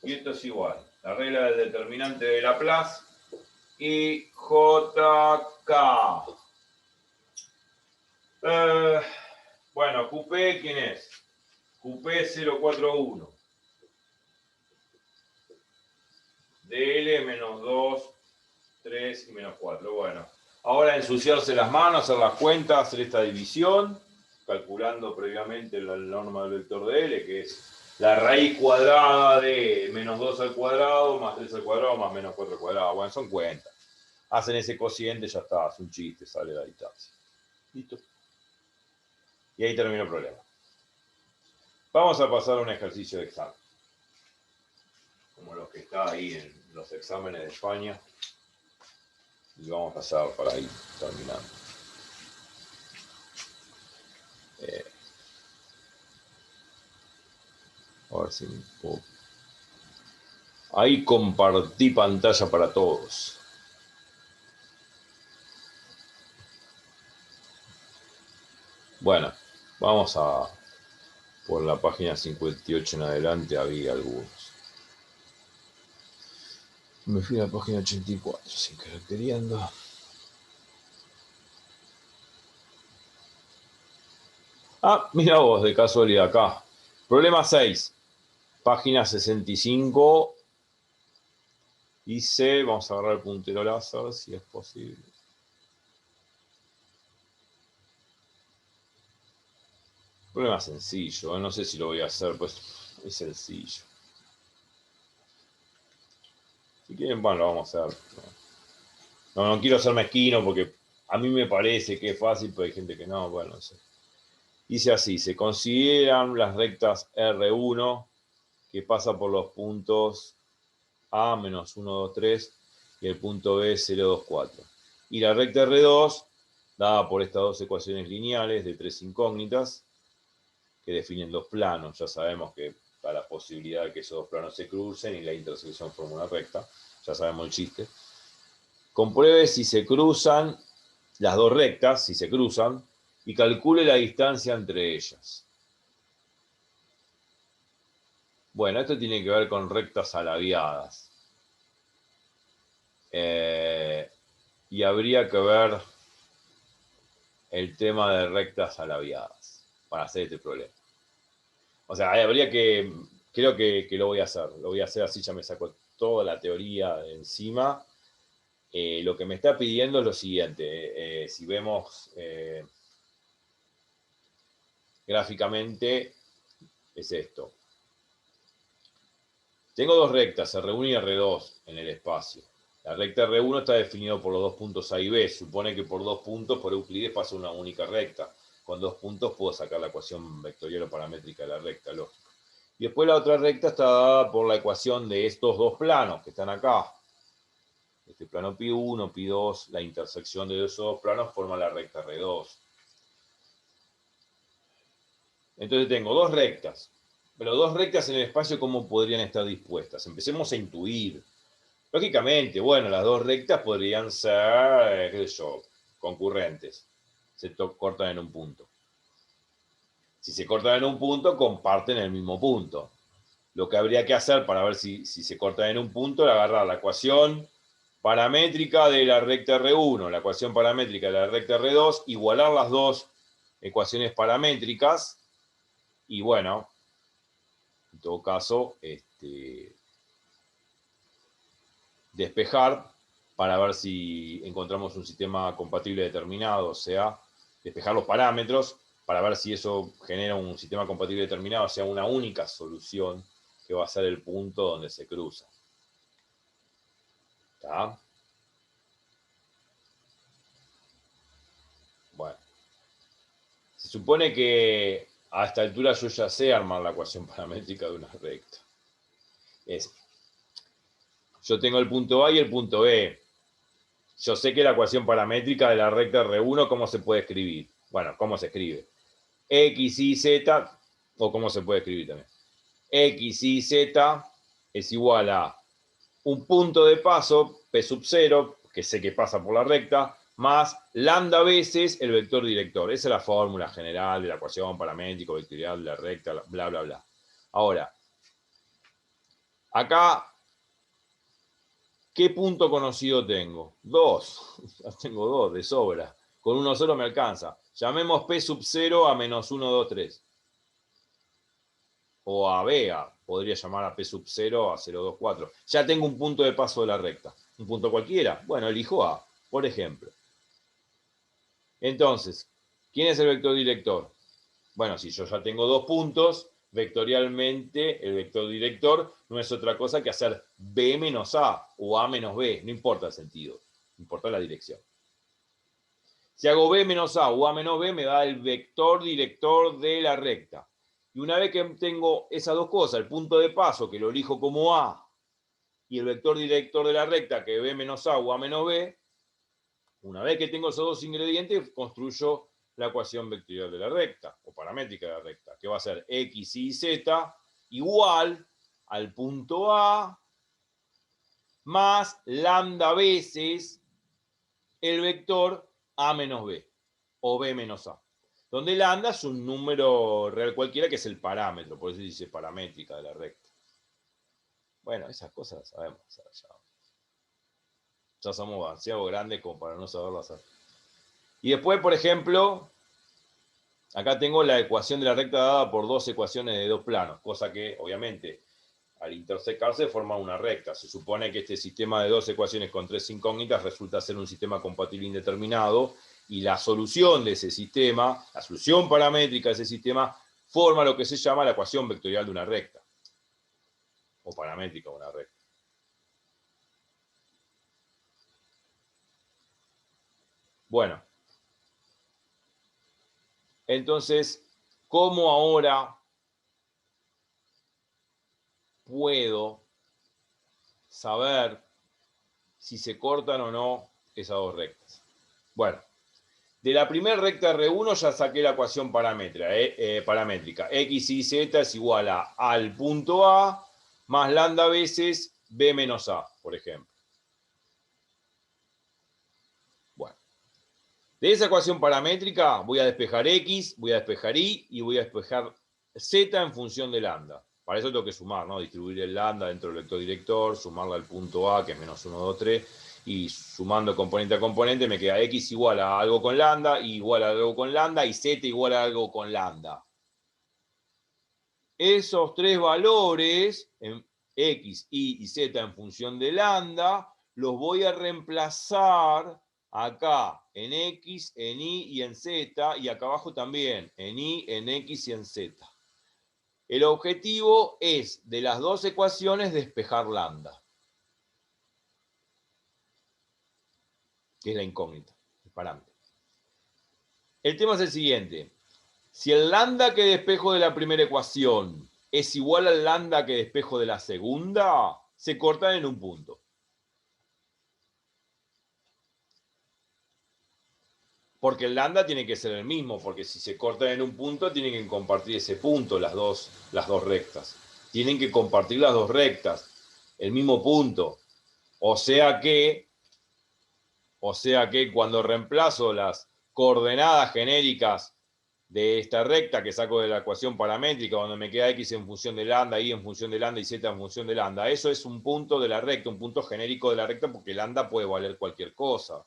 Y esto es igual. La regla del determinante de Laplace y JK. Bueno, QP, ¿quién es? QP 041. DL menos 2, 3 y menos 4. Bueno, ahora ensuciarse las manos, hacer las cuentas, hacer esta división, calculando previamente la norma del vector de L, que es la raíz cuadrada de menos 2 al cuadrado, más 3 al cuadrado, más menos 4 al cuadrado. Bueno, son cuentas. Hacen ese cociente, ya está, es un chiste, sale la distancia. Listo. Y ahí termina el problema. Vamos a pasar a un ejercicio de examen. Como los que está ahí en los exámenes de España. Y vamos a pasar para ahí, terminando. A ver si puedo. Ahí compartí pantalla para todos. Bueno, vamos a por la página 58 en adelante, había algunos. Me fui a la página 84 sin querer queriendo. Ah, mira vos, de casualidad acá. Problema 6, página 65. Dice, vamos a agarrar el puntero láser si es posible. Problema sencillo, no sé si lo voy a hacer, pues es sencillo. Si quieren, bueno, lo vamos a hacer. No quiero ser mezquino porque a mí me parece que es fácil, pero hay gente que no, bueno, no sé. Dice así, se consideran las rectas R1 que pasa por los puntos A, menos 1, 2, 3 y el punto B, 0, 2, 4. Y la recta R2, dada por estas dos ecuaciones lineales de tres incógnitas, que definen dos planos. Ya sabemos que está la posibilidad de que esos dos planos se crucen y la intersección forma una recta. Ya sabemos el chiste. Compruebe si se cruzan las dos rectas, si se cruzan, y calcule la distancia entre ellas. Bueno, esto tiene que ver con rectas alaviadas. Y habría que ver el tema de rectas alaviadas para hacer este problema. O sea, habría que, creo que lo voy a hacer. Lo voy a hacer así, ya me saco toda la teoría de encima. Lo que me está pidiendo es lo siguiente. Si vemos gráficamente, es esto. Tengo dos rectas, R1 y R2, en el espacio. La recta R1 está definida por los dos puntos A y B. Supone que por dos puntos, por Euclides, pasa una única recta. Con dos puntos puedo sacar la ecuación vectorial o paramétrica de la recta, lógico. Y después la otra recta está dada por la ecuación de estos dos planos que están acá. Este plano pi1, pi2, la intersección de esos dos planos forma la recta R2. Entonces tengo dos rectas. Pero dos rectas en el espacio, ¿cómo podrían estar dispuestas? Empecemos a intuir. Lógicamente, bueno, las dos rectas podrían ser, qué sé yo, concurrentes. Se cortan en un punto. Si se cortan en un punto, comparten el mismo punto. Lo que habría que hacer para ver si se cortan en un punto es agarrar la ecuación paramétrica de la recta R1, la ecuación paramétrica de la recta R2, igualar las dos ecuaciones paramétricas y bueno, en todo caso, despejar para ver si encontramos un sistema compatible determinado, o sea, despejar los parámetros para ver si eso genera un sistema compatible determinado, o sea, una única solución que va a ser el punto donde se cruza. ¿Está? Se supone que a esta altura yo ya sé armar la ecuación paramétrica de una recta. Yo tengo el punto A y el punto B. Yo sé que la ecuación paramétrica de la recta R1, ¿cómo se puede escribir? Bueno, ¿cómo se escribe? X, Y, Z, o cómo se puede escribir también. X, Y, Z es igual a un punto de paso, P sub 0, que sé que pasa por la recta, más lambda veces el vector director. Esa es la fórmula general de la ecuación paramétrica vectorial de la recta, bla, bla, bla. Ahora, acá, ¿qué punto conocido tengo? 2. Tengo 2 de sobra. Con uno solo me alcanza. Llamemos P sub 0 a menos 1, 2, 3. O a B, podría llamar a P sub 0 a 0, 2, 4. Ya tengo un punto de paso de la recta. ¿Un punto cualquiera? Bueno, elijo A, por ejemplo. Entonces, ¿quién es el vector director? Bueno, si yo ya tengo 2 puntos, vectorialmente el vector director no es otra cosa que hacer B menos A o A menos B. No importa el sentido, importa la dirección. Si hago B menos A o A menos B, me da el vector director de la recta. Y una vez que tengo esas dos cosas, el punto de paso, que lo elijo como A, y el vector director de la recta, que es B menos A o A menos B, una vez que tengo esos dos ingredientes, construyo la ecuación vectorial de la recta, o paramétrica de la recta, que va a ser X, Y, Z igual al punto A más lambda veces el vector A menos B, o B menos A. Donde lambda es un número real cualquiera que es el parámetro, por eso dice paramétrica de la recta. Bueno, esas cosas las sabemos. Ya somos demasiado grandes como para no saberlas hacer. Y después, por ejemplo, acá tengo la ecuación de la recta dada por dos ecuaciones de dos planos, cosa que, obviamente, al intersecarse forma una recta. Se supone que este sistema de dos ecuaciones con tres incógnitas resulta ser un sistema compatible indeterminado, y la solución de ese sistema, la solución paramétrica de ese sistema, forma lo que se llama la ecuación vectorial de una recta, o paramétrica de una recta. Bueno, entonces, ¿cómo ahora puedo saber si se cortan o no esas dos rectas? Bueno, de la primera recta R1 ya saqué la ecuación paramétrica. X, Y, Z es igual a al punto A más lambda veces B menos A, por ejemplo. Bueno, de esa ecuación paramétrica voy a despejar X, voy a despejar Y y voy a despejar Z en función de lambda. Para eso tengo que sumar, ¿no? Distribuir el lambda dentro del vector director, sumarla al punto A, que es menos 1, 2, 3, y sumando componente a componente me queda X igual a algo con lambda, Y igual a algo con lambda, y Z igual a algo con lambda. Esos tres valores, en X, Y y Z en función de lambda, los voy a reemplazar acá en X, en Y y en Z, y acá abajo también, en Y, en X y en Z. El objetivo es, de las dos ecuaciones, despejar lambda, que es la incógnita, el parámetro. El tema es el siguiente. Si el lambda que despejo de la primera ecuación es igual al lambda que despejo de la segunda, se cortan en un punto. Porque el lambda tiene que ser el mismo, porque si se cortan en un punto, tienen que compartir ese punto las dos rectas. Tienen que compartir las dos rectas, el mismo punto. O sea que cuando reemplazo las coordenadas genéricas de esta recta que saco de la ecuación paramétrica, donde me queda X en función de lambda, Y en función de lambda y Z en función de lambda, eso es un punto de la recta, un punto genérico de la recta, porque lambda puede valer cualquier cosa.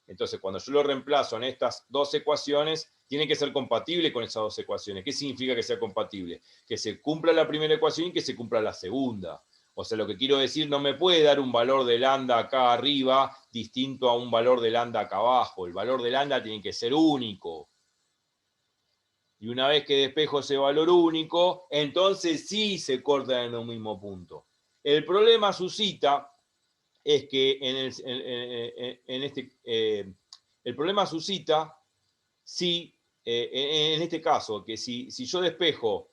Entonces, cuando yo lo reemplazo en estas dos ecuaciones, tiene que ser compatible con esas dos ecuaciones. ¿Qué significa que sea compatible? Que se cumpla la primera ecuación y que se cumpla la segunda. O sea, lo que quiero decir, no me puede dar un valor de lambda acá arriba distinto a un valor de lambda acá abajo. El valor de lambda tiene que ser único. Y una vez que despejo ese valor único, entonces sí se cortan en un mismo punto. El problema suscita es que el problema suscita si en este caso, que si yo despejo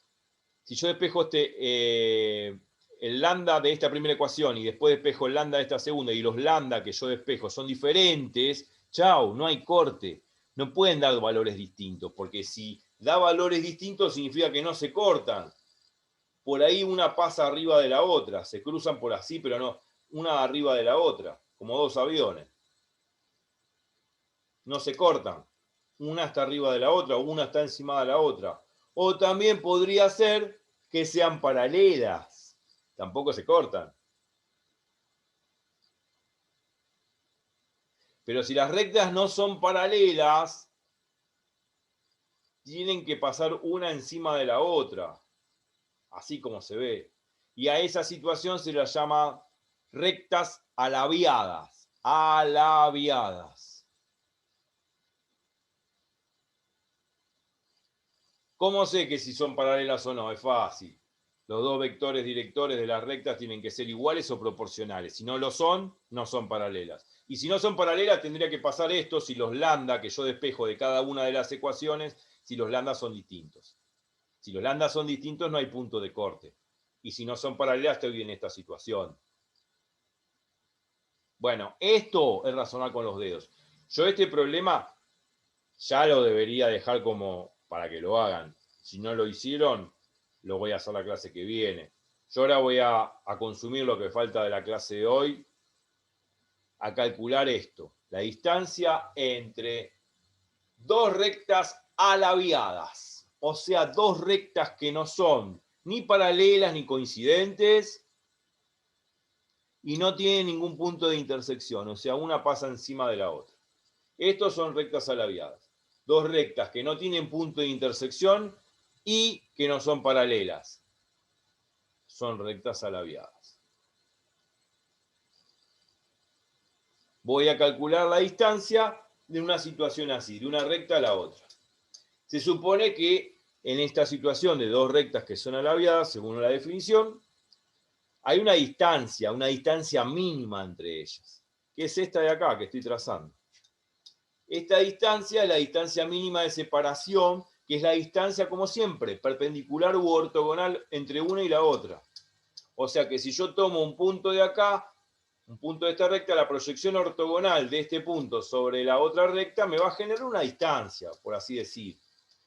el lambda de esta primera ecuación y después despejo el lambda de esta segunda y los lambda que yo despejo son diferentes, chau, no hay corte. No pueden dar valores distintos, porque si da valores distintos significa que no se cortan. Por ahí una pasa arriba de la otra, se cruzan por así, pero no, una arriba de la otra, como dos aviones. No se cortan. Una está arriba de la otra, una está encima de la otra. O también podría ser que sean paralelas. Tampoco se cortan. Pero si las rectas no son paralelas, tienen que pasar una encima de la otra. Así como se ve. Y a esa situación se las llama rectas alabiadas. Alabiadas. ¿Cómo sé que si son paralelas o no? Es fácil. Los dos vectores directores de las rectas tienen que ser iguales o proporcionales. Si no lo son, no son paralelas. Y si no son paralelas, tendría que pasar esto si los lambda que yo despejo de cada una de las ecuaciones, si los lambda son distintos. Si los lambda son distintos, no hay punto de corte. Y si no son paralelas, estoy en esta situación. Bueno, esto es razonar con los dedos. Yo este problema ya lo debería dejar como para que lo hagan. Si no lo hicieron, lo voy a hacer la clase que viene. Yo ahora voy a consumir lo que falta de la clase de hoy, a calcular esto, la distancia entre dos rectas alabiadas, o sea, dos rectas que no son ni paralelas ni coincidentes y no tienen ningún punto de intersección, o sea, una pasa encima de la otra. Estos son rectas alabiadas. Dos rectas que no tienen punto de intersección y que no son paralelas. Son rectas alabiadas. Voy a calcular la distancia de una situación así, de una recta a la otra. Se supone que en esta situación de dos rectas que son alabiadas, según la definición, hay una distancia mínima entre ellas, que es esta de acá que estoy trazando. Esta distancia es la distancia mínima de separación, que es la distancia, como siempre, perpendicular u ortogonal entre una y la otra. O sea que si yo tomo un punto de acá, un punto de esta recta, la proyección ortogonal de este punto sobre la otra recta me va a generar una distancia, por así decir.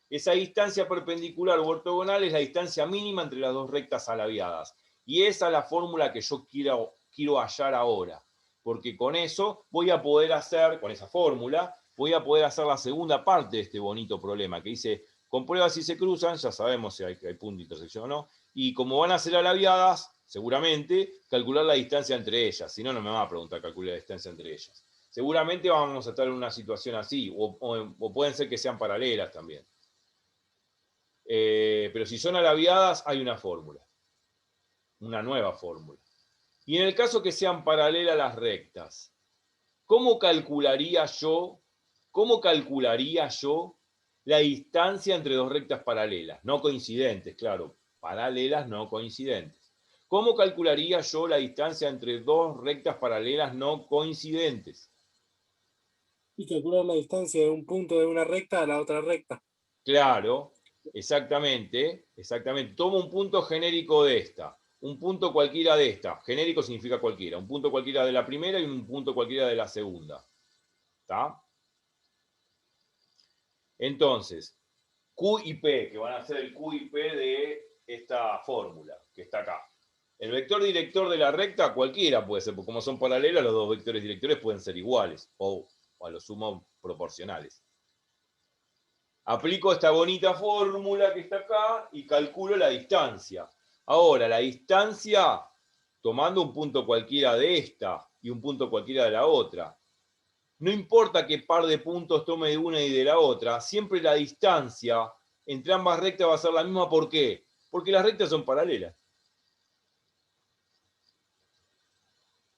Esa distancia perpendicular u ortogonal es la distancia mínima entre las dos rectas alabiadas. Y esa es la fórmula que yo quiero hallar ahora. Porque con eso voy a poder hacer, con esa fórmula, voy a poder hacer la segunda parte de este bonito problema, que dice, comprueba si se cruzan, ya sabemos si hay punto de intersección o no, y como van a ser alabiadas, seguramente, calcular la distancia entre ellas. Si no, no me va a preguntar calcular la distancia entre ellas. Seguramente vamos a estar en una situación así, o pueden ser que sean paralelas también. Pero si son alabiadas, hay una fórmula, una nueva fórmula. Y en el caso que sean paralelas las rectas, ¿cómo calcularía yo la distancia entre dos rectas paralelas? No coincidentes, claro, paralelas no coincidentes. ¿Cómo calcularía yo la distancia entre dos rectas paralelas no coincidentes? Y calcular la distancia de un punto de una recta a la otra recta. Claro, exactamente. Tomo un punto genérico de esta, un punto cualquiera de esta. Genérico significa cualquiera. Un punto cualquiera de la primera y un punto cualquiera de la segunda. ¿Está? Entonces, Q y P, que van a ser el Q y P de esta fórmula que está acá. El vector director de la recta cualquiera puede ser, porque como son paralelas, los dos vectores directores pueden ser iguales o a lo sumo proporcionales. Aplico esta bonita fórmula que está acá y calculo la distancia. Ahora, la distancia, tomando un punto cualquiera de esta y un punto cualquiera de la otra, no importa qué par de puntos tome de una y de la otra, siempre la distancia entre ambas rectas va a ser la misma. ¿Por qué? Porque las rectas son paralelas.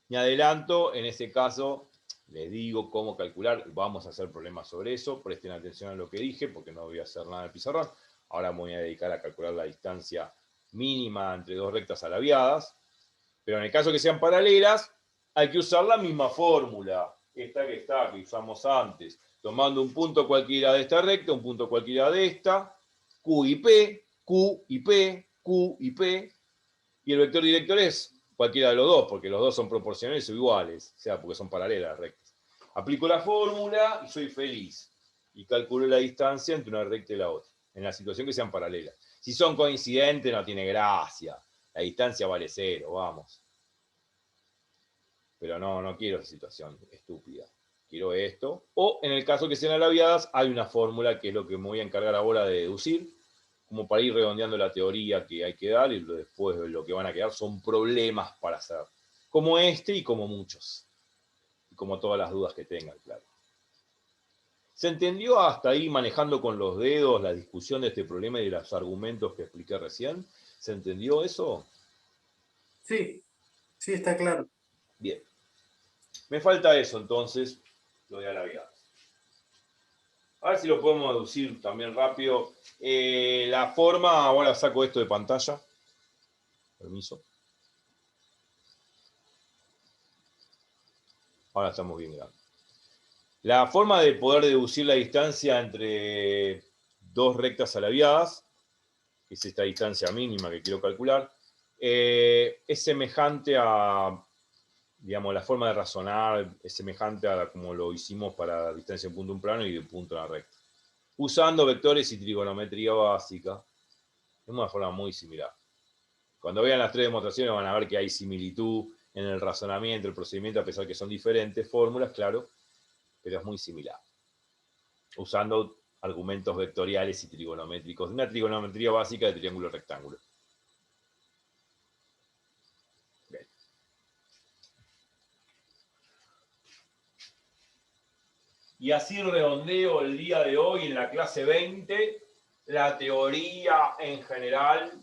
Me adelanto, en ese caso, les digo cómo calcular, vamos a hacer problemas sobre eso, presten atención a lo que dije, porque no voy a hacer nada en el pizarrón. Ahora me voy a dedicar a calcular la distancia mínima entre dos rectas alabiadas, pero en el caso que sean paralelas, hay que usar la misma fórmula, esta que usamos antes. tomando un punto cualquiera de esta recta, un punto cualquiera de esta, Q y P, Q y P, Q y P, y el vector director es cualquiera de los dos, porque los dos son proporcionales o iguales, o sea, porque son paralelas las rectas. Aplico la fórmula y soy feliz. Y calculo la distancia entre una recta y la otra, en la situación que sean paralelas. Si son coincidentes, no tiene gracia. La distancia vale 0, vamos. Pero no quiero esa situación estúpida. Quiero esto. O en el caso que sean alabiadas, hay una fórmula que es lo que me voy a encargar ahora de deducir, como para ir redondeando la teoría que hay que dar, y después lo que van a quedar son problemas para hacer. Como este y como muchos. Y como todas las dudas que tengan, claro. ¿Se entendió hasta ahí, manejando con los dedos, la discusión de este problema y de los argumentos que expliqué recién? ¿Se entendió eso? Sí, sí, está claro. Bien. Me falta eso entonces, lo de alabiadas. A ver si lo podemos deducir también rápido. La forma, ahora saco esto de pantalla. Permiso. Ahora estamos bien grandes. La forma de poder deducir la distancia entre dos rectas alabiadas, que es esta distancia mínima que quiero calcular, es semejante a, digamos, la forma de razonar es semejante a como lo hicimos para la distancia de punto a un plano y de punto a la recta. Usando vectores y trigonometría básica, es una forma muy similar. Cuando vean las tres demostraciones van a ver que hay similitud en el razonamiento, el procedimiento, a pesar que son diferentes fórmulas, claro, pero es muy similar. Usando argumentos vectoriales y trigonométricos, una trigonometría básica de triángulo rectángulo. Bien. Y así redondeo el día de hoy en la clase 20 la teoría en general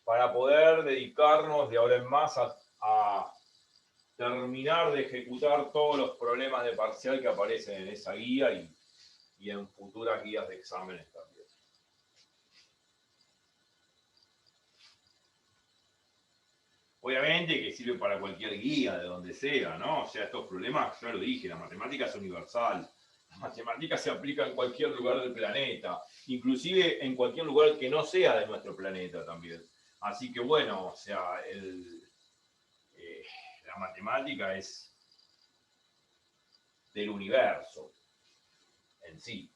para poder dedicarnos de ahora en más a terminar de ejecutar todos los problemas de parcial que aparecen en esa guía y en futuras guías de exámenes también. Obviamente que sirve para cualquier guía, de donde sea, ¿no? O sea, estos problemas, ya lo dije, la matemática es universal. La matemática se aplica en cualquier lugar del planeta, inclusive en cualquier lugar que no sea de nuestro planeta también. Así que bueno, o sea, la matemática es del universo en sí.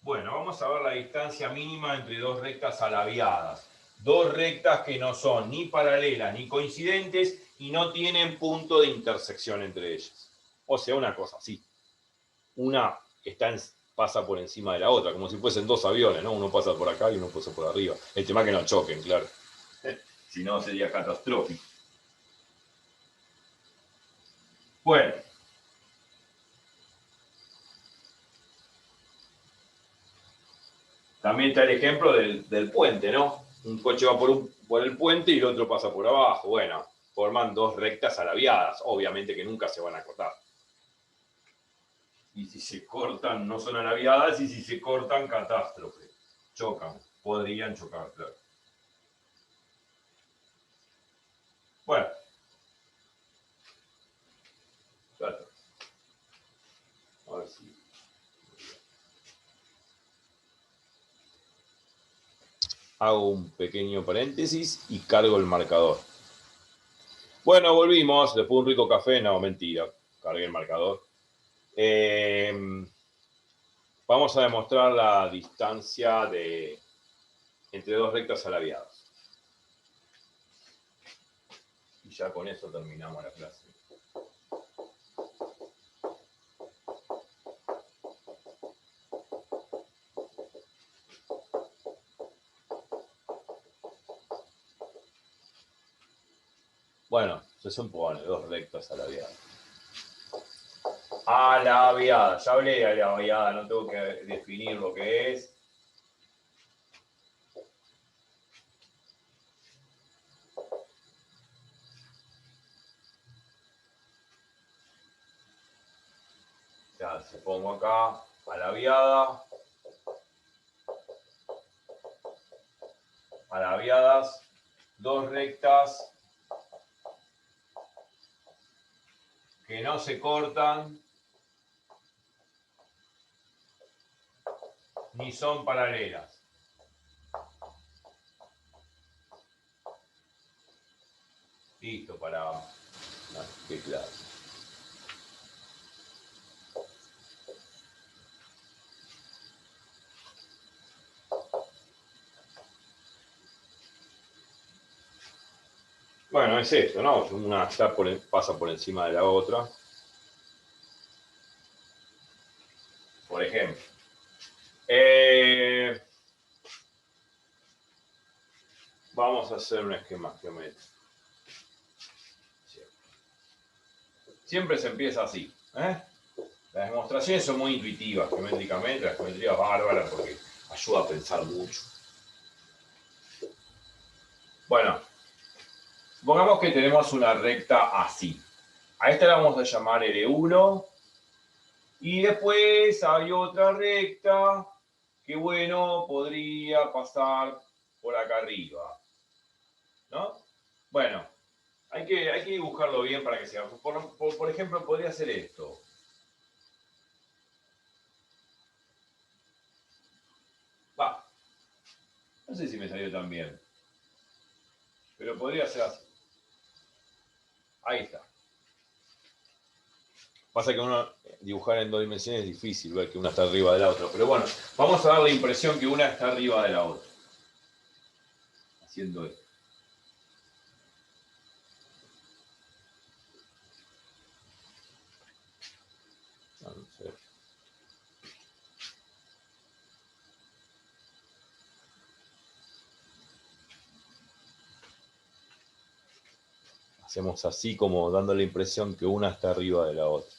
Bueno, vamos a ver la distancia mínima entre dos rectas alabiadas. Dos rectas que no son ni paralelas ni coincidentes y no tienen punto de intersección entre ellas. O sea, una cosa así. Una pasa por encima de la otra, como si fuesen dos aviones, ¿no? Uno pasa por acá y uno pasa por arriba. El tema es que no choquen, claro. Si no, sería catastrófico. Bueno. También está el ejemplo del puente, ¿no? Un coche va por el puente y el otro pasa por abajo. Bueno, forman dos rectas alabiadas. Obviamente que nunca se van a cortar. Y si se cortan, no son alabiadas, y si se cortan, catástrofe. Chocan. Podrían chocar, claro. Bueno. Claro. A ver si... Hago un pequeño paréntesis y cargo el marcador. Bueno, volvimos. Después de un rico café. No, mentira. Cargué el marcador. Vamos a demostrar la distancia entre dos rectas alabiadas. Y ya con eso terminamos la clase. Bueno, se supone dos rectas alabiadas. Alabiada, ya hablé de alabiada, no tengo que definir lo que es. Ya, se pongo acá, alabiadas, dos rectas que no se cortan ni son paralelas. Listo para las teclas. Bueno, es esto, ¿no? Una pasa por encima de la otra. Por ejemplo. Vamos a hacer un esquema geométrico. Siempre se empieza así. Las demostraciones son muy intuitivas geométricamente, la geometría es bárbara porque ayuda a pensar mucho. Bueno, supongamos que tenemos una recta así. A esta la vamos a llamar L1. Y después hay otra recta que, bueno, podría pasar por acá arriba. ¿No? Bueno, hay que dibujarlo bien para que sea. Por ejemplo, podría ser esto. Va. No sé si me salió tan bien. Pero podría ser así. Ahí está. Pasa que uno dibujar en 2 dimensiones es difícil, ver que una está arriba de la otra. Pero bueno, vamos a dar la impresión que una está arriba de la otra. Haciendo esto. Hacemos así como dando la impresión que una está arriba de la otra.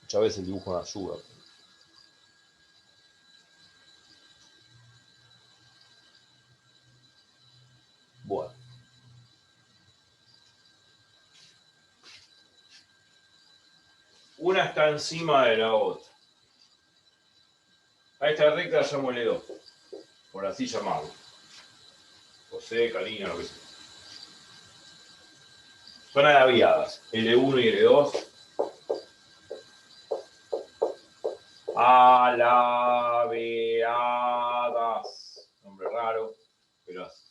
Muchas veces el dibujo no ayuda. Bueno. Una está encima de la otra. A esta recta la llamo L2, por así llamarlo. José, Karina, lo que sea. Son alaviadas, L1 y L2. Alaveadas. Nombre raro, pero así.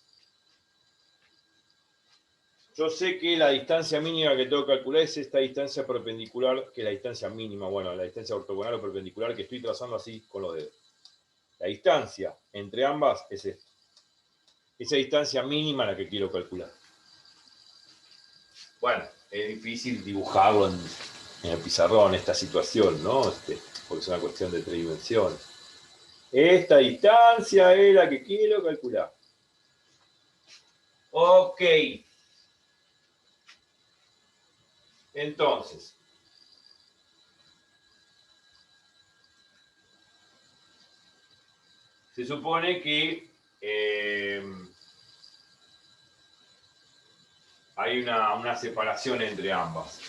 Yo sé que la distancia mínima que tengo que calcular es esta distancia perpendicular, que es la distancia mínima, bueno, la distancia ortogonal o perpendicular que estoy trazando así con los dedos. La distancia entre ambas es esta. Esa distancia mínima la que quiero calcular. Bueno, es difícil dibujarlo en el pizarrón, esta situación, ¿no? Porque es una cuestión de 3 dimensiones. Esta distancia es la que quiero calcular. Ok. Entonces, se supone que hay una separación entre ambas.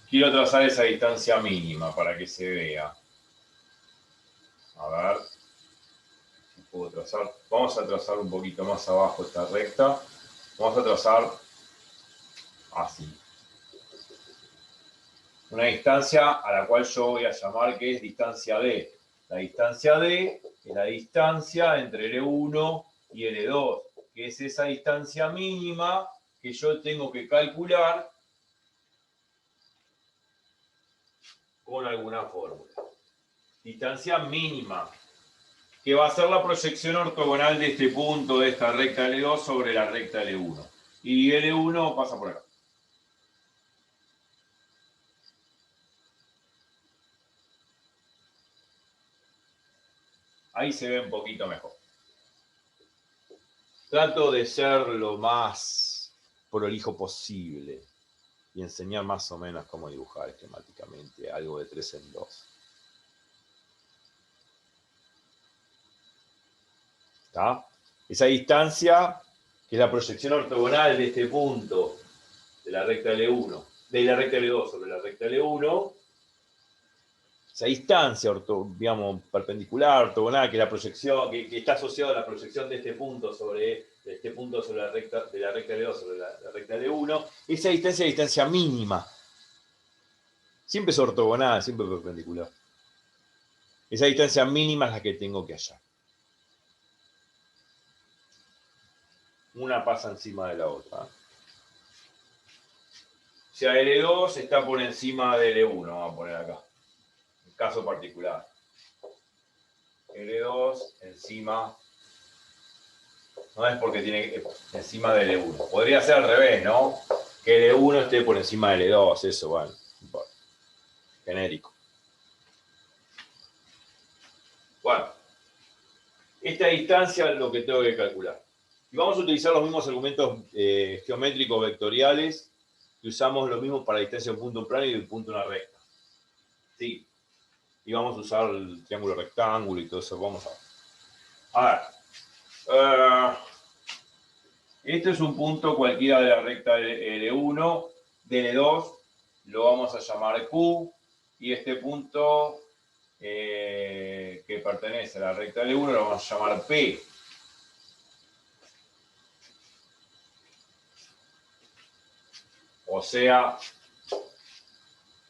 Quiero trazar esa distancia mínima para que se vea. A ver si puedo trazar. Vamos a trazar un poquito más abajo esta recta. Vamos a trazar así. Una distancia a la cual yo voy a llamar que es distancia D. La distancia D es la distancia entre L1 y L2, que es esa distancia mínima que yo tengo que calcular con alguna fórmula. Distancia mínima, que va a ser la proyección ortogonal de este punto, de esta recta L2 sobre la recta L1. Y L1 pasa por acá. Ahí se ve un poquito mejor. Trato de ser lo más prolijo posible y enseñar más o menos cómo dibujar esquemáticamente algo de 3 en 2. ¿Está? Esa distancia, que es la proyección ortogonal de este punto de la recta L1, de la recta L2 sobre la recta L1, esa distancia, digamos, perpendicular, ortogonal, que la proyección, que está asociada a la proyección de este punto sobre la recta de la recta L2 sobre la recta L1, esa distancia es distancia mínima. Siempre es ortogonal, siempre perpendicular. Esa distancia mínima es la que tengo que hallar. Una pasa encima de la otra. O sea, L2 está por encima de L1, vamos a poner acá. En caso particular. L2 encima. No es porque tiene encima de L1. Podría ser al revés, ¿no? Que L1 esté por encima de L2, eso, bueno. Genérico. Bueno, esta distancia es lo que tengo que calcular. Y vamos a utilizar los mismos argumentos geométricos vectoriales que usamos lo mismo para la distancia de un punto en plano y de un punto en una recta. Sí. Y vamos a usar el triángulo rectángulo y todo eso. Vamos a ver. Este es un punto cualquiera de la recta L1, de L2, lo vamos a llamar Q, y este punto que pertenece a la recta L1 lo vamos a llamar P. O sea,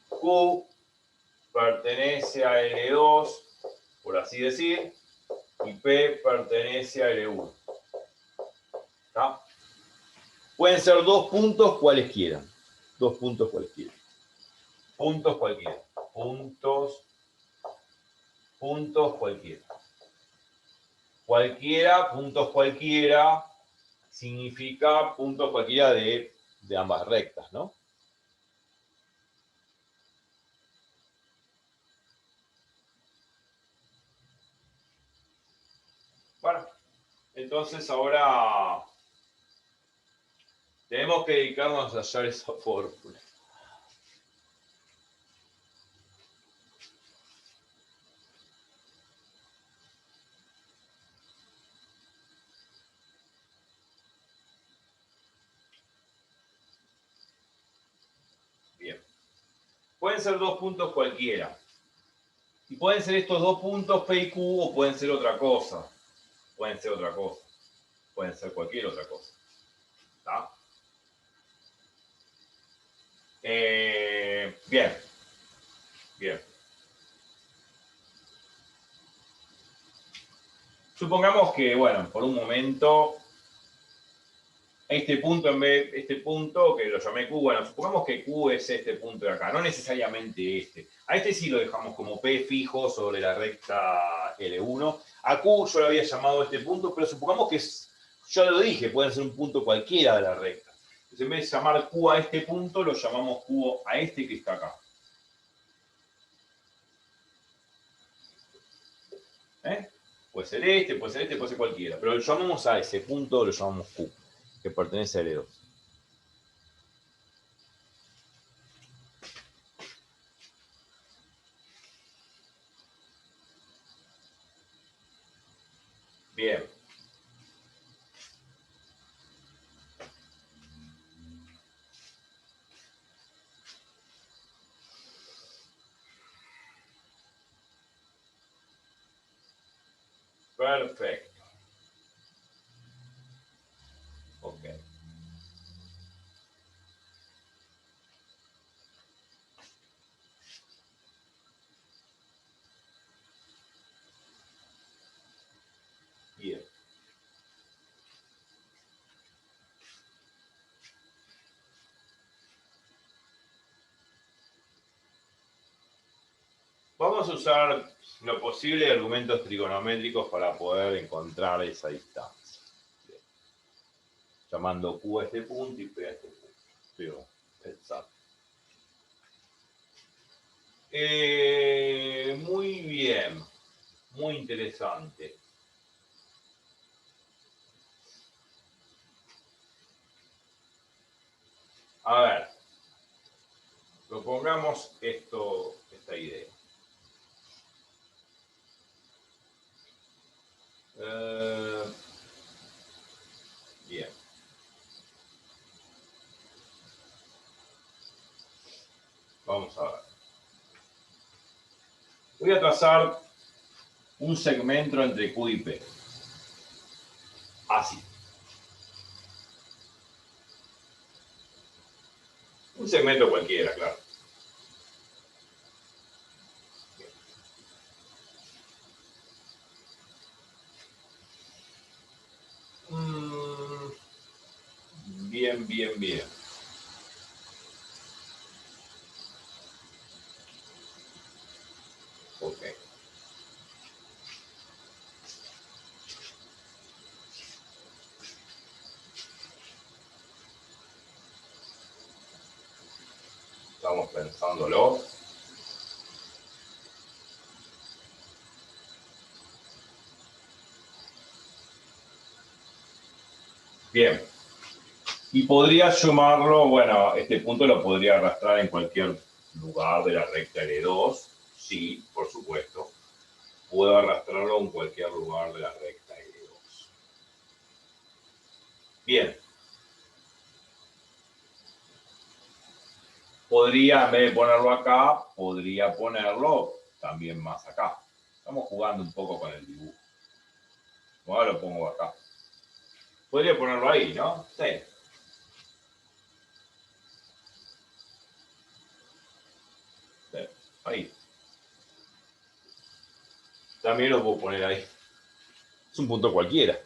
Q pertenece a L2, por así decir, y P pertenece a L1. ¿Está? Pueden ser dos puntos cualesquiera. Dos puntos cualesquiera. Puntos cualquiera. Puntos cualquiera. Cualquiera, puntos cualquiera, significa puntos cualquiera de ambas rectas, ¿no? Bueno, entonces ahora tenemos que dedicarnos a hallar esa fórmula. Bien. Pueden ser dos puntos cualquiera. Y pueden ser estos dos puntos P y Q o pueden ser otra cosa. Pueden ser otra cosa. Pueden ser cualquier otra cosa. ¿Está? Bien. Bien. Supongamos que, bueno, por un momento, este punto este punto que lo llamé Q, bueno, supongamos que Q es este punto de acá, no necesariamente este. A este sí lo dejamos como P fijo sobre la recta L1. A Q yo lo había llamado este punto, pero supongamos que ya lo dije, puede ser un punto cualquiera de la recta. Entonces en vez de llamar Q a este punto, lo llamamos Q a este que está acá. Puede ser este, puede ser este, puede ser cualquiera. Pero lo llamamos a ese punto, lo llamamos Q, que pertenece a L2. Bien. Perfecto. Ok. Bien. Vamos a usar lo posible argumentos trigonométricos para poder encontrar esa distancia. Bien. Llamando Q a este punto y P a este punto. Pero, exacto. Muy bien. Muy interesante. A ver. Propongamos esta idea. Bien. Vamos a ver. Voy a trazar un segmento entre Q y P. Así. Un segmento cualquiera, claro. Bien, bien, bien. Ok. Estamos pensándolo. Bien. Y podría sumarlo, bueno, este punto lo podría arrastrar en cualquier lugar de la recta L2. Sí, por supuesto. Puedo arrastrarlo en cualquier lugar de la recta L2. Bien. Podría, en vez de ponerlo acá, podría ponerlo también más acá. Estamos jugando un poco con el dibujo. Ahora lo pongo acá. Podría ponerlo ahí, ¿no? Sí. Sí. Ahí. También lo puedo poner ahí. Es un punto cualquiera.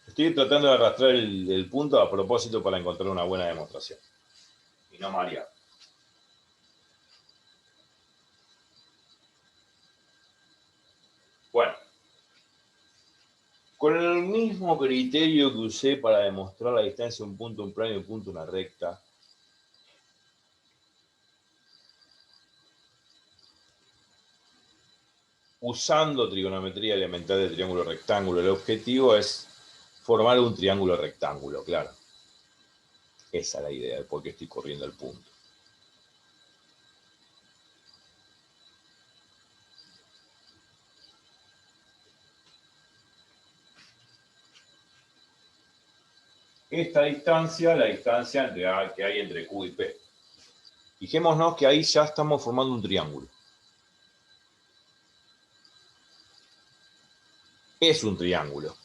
Estoy tratando de arrastrar el punto a propósito para encontrar una buena demostración. Y no marear. Bueno. Con el mismo criterio que usé para demostrar la distancia de un punto, un plano y un punto, una recta, usando trigonometría elemental del triángulo rectángulo, el objetivo es formar un triángulo rectángulo, claro. Esa es la idea de por qué estoy corriendo el punto. Esta distancia, la distancia que hay entre Q y P. Fijémonos que ahí ya estamos formando un triángulo. Es un triángulo.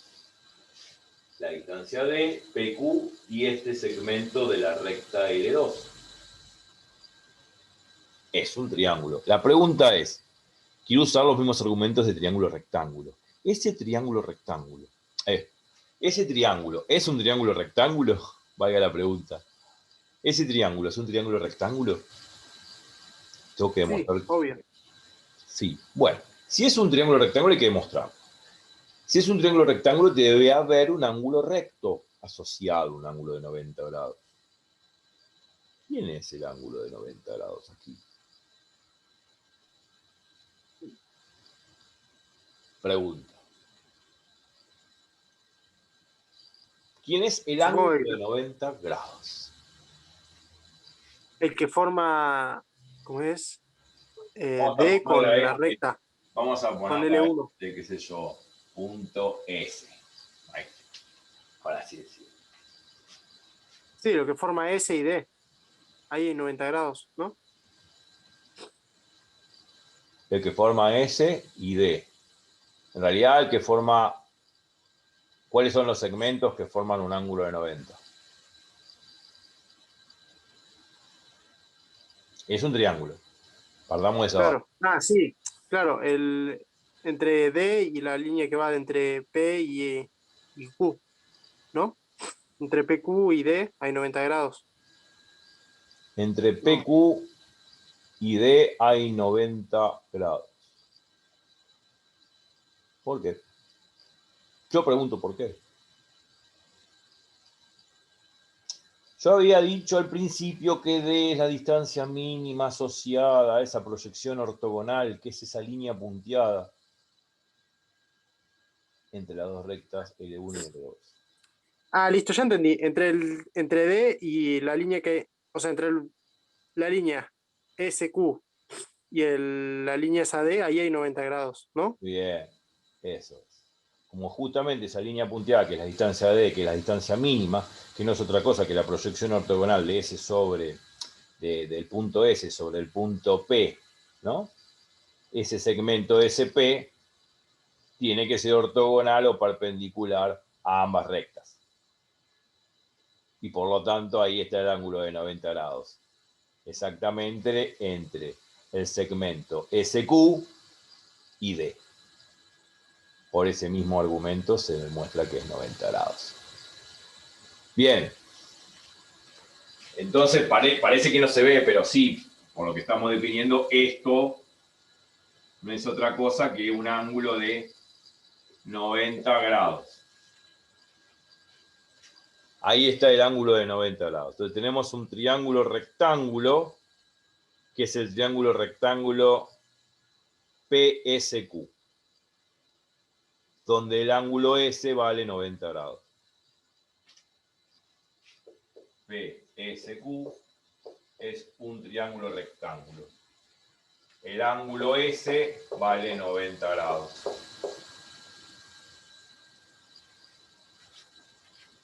La distancia de PQ y este segmento de la recta L2. Es un triángulo. La pregunta es, quiero usar los mismos argumentos de triángulo rectángulo. Ese triángulo rectángulo, ese triángulo, ¿es un triángulo rectángulo? Valga la pregunta. ¿Ese triángulo es un triángulo rectángulo? Tengo que Sí, demostrar. obvio. Sí. Bueno, si es un triángulo rectángulo hay que demostrarlo. Si es un triángulo rectángulo debe haber un ángulo recto asociado a un ángulo de 90 grados. ¿Quién es el ángulo de 90 grados aquí? Pregunta. ¿Quién es el Supongo ángulo que de 90 grados? el que forma, ¿cómo es? Vamos a D poner con a la este, recta, vamos a con ponerle a L1. este, qué sé yo, punto S. Ahí, para así decirlo. Sí, lo que forma S y D. Ahí en 90 grados, ¿no? El que forma S y D. En realidad, el que forma. ¿Cuáles son los segmentos que forman un ángulo de 90? Es un triángulo. Partamos de esa base. Claro. Ah, sí, claro. Entre D y la línea que va de entre P y Q, ¿no? Entre PQ y D hay 90 grados. Entre No. PQ y D hay 90 grados. ¿Por qué? Yo pregunto por qué. Yo había dicho al principio que D es la distancia mínima asociada a esa proyección ortogonal, que es esa línea punteada entre las dos rectas L1 y L2. Ah, listo, ya entendí. Entre D y la línea o sea, la línea SQ y la línea esa D, ahí hay 90 grados, ¿no? Bien, eso es. Como justamente esa línea punteada, que es la distancia D, que es la distancia mínima, que no es otra cosa que la proyección ortogonal de S del punto S sobre el punto P, ¿no? ese segmento SP tiene que ser ortogonal o perpendicular a ambas rectas. Y por lo tanto ahí está el ángulo de 90 grados. Exactamente entre el segmento SQ y D. Por ese mismo argumento se demuestra que es 90 grados. Bien. Entonces parece que no se ve, pero sí, por lo que estamos definiendo, esto no es otra cosa que un ángulo de 90 grados. Ahí está el ángulo de 90 grados. Entonces tenemos un triángulo rectángulo, que es el triángulo rectángulo PSQ, donde el ángulo S vale 90 grados. PSQ es un triángulo rectángulo. El ángulo S vale 90 grados.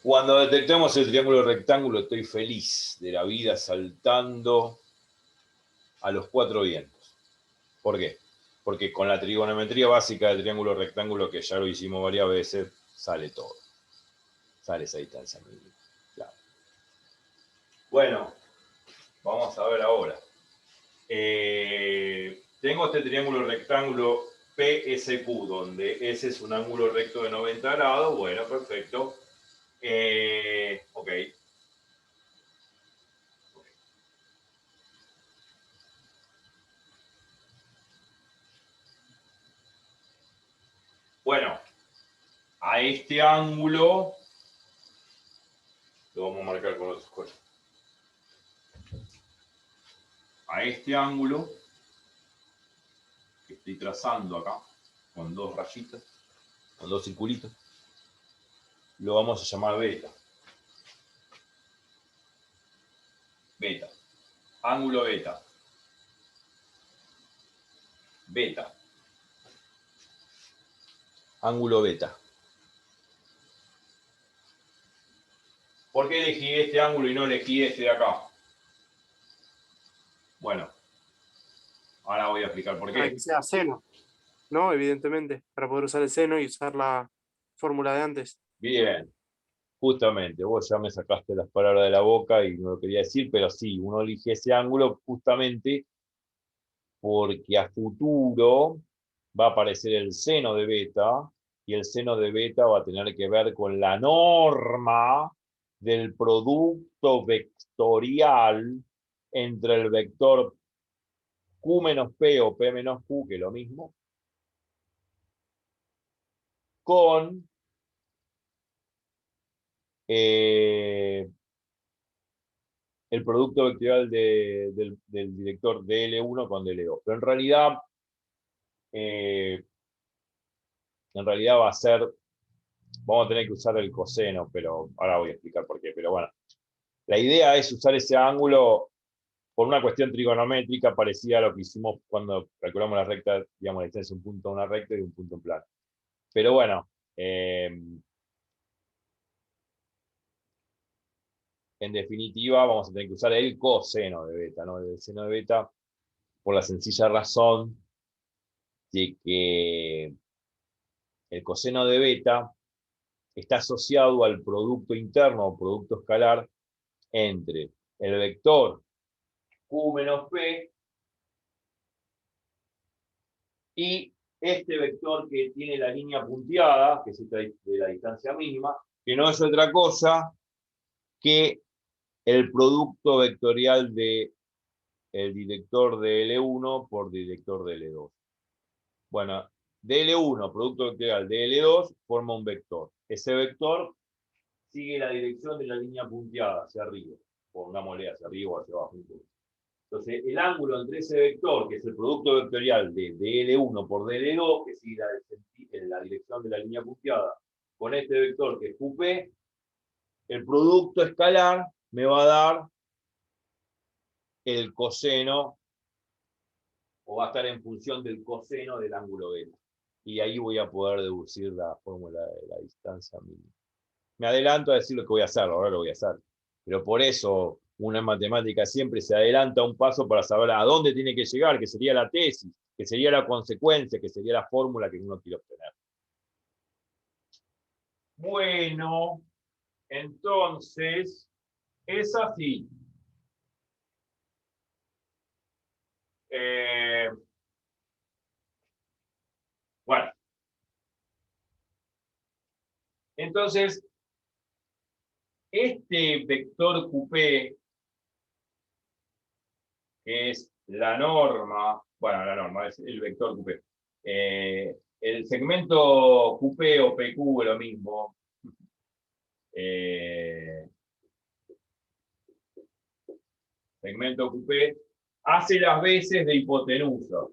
Cuando detectamos el triángulo rectángulo, estoy feliz de la vida saltando a los cuatro vientos. ¿Por qué? Porque con la trigonometría básica del triángulo rectángulo, que ya lo hicimos varias veces, sale todo. Sale esa distancia mínima. Claro. Bueno, vamos a ver ahora. Tengo este triángulo rectángulo PSQ, donde ese es un ángulo recto de 90 grados. Bueno, perfecto. Ok. Bueno, a este ángulo lo vamos a marcar con otros colores. A este ángulo que estoy trazando acá, con dos rayitas, con dos circulitos, lo vamos a llamar beta. Beta. Ángulo beta. Beta. Ángulo beta. ¿Por qué elegí este ángulo y no elegí este de acá? Bueno, ahora voy a explicar por Para qué. que sea seno, ¿no? Evidentemente, para poder usar el seno y usar la fórmula de antes. Bien, justamente, vos ya me sacaste las palabras de la boca y no lo quería decir, pero sí, uno elige ese ángulo justamente porque a futuro va a aparecer el seno de beta, y el seno de beta va a tener que ver con la norma del producto vectorial entre el vector Q menos P o P menos Q, que es lo mismo, con el producto vectorial del director DL1 con DL2. Pero eh, en realidad va a ser, vamos a tener que usar el coseno, pero ahora voy a explicar por qué. Pero bueno, la idea es usar ese ángulo por una cuestión trigonométrica parecida a lo que hicimos cuando calculamos la recta, digamos, la distancia de un punto a una recta y un punto en plano. Pero bueno, en definitiva vamos a tener que usar el coseno de beta, ¿no? El seno de beta, por la sencilla razón de que el coseno de beta está asociado al producto interno o producto escalar entre el vector Q menos P y este vector que tiene la línea punteada, que es esta de la distancia mínima, que no es otra cosa que el producto vectorial de el director de L1 por director de L2. Bueno, DL1, producto vectorial de L2, forma un vector. Ese vector sigue la dirección de la línea punteada hacia arriba. Pongámosle hacia arriba o hacia abajo. Entonces, el ángulo entre ese vector, que es el producto vectorial de DL1 por DL2, que sigue la dirección de la línea punteada, con este vector que es QP, el producto escalar me va a dar el coseno, o va a estar en función del coseno del ángulo beta. Y ahí voy a poder deducir la fórmula de la distancia mínima. Me adelanto a decir lo que voy a hacer, ahora lo voy a hacer. Pero por eso una en matemática siempre se adelanta un paso para saber a dónde tiene que llegar, que sería la tesis, que sería la consecuencia, que sería la fórmula que uno quiere obtener. Bueno, entonces, es así. Bueno, entonces, este vector QP, que es la norma, bueno, la norma es el vector QP. El segmento QP o PQ es lo mismo. Segmento QP hace las veces de hipotenusa.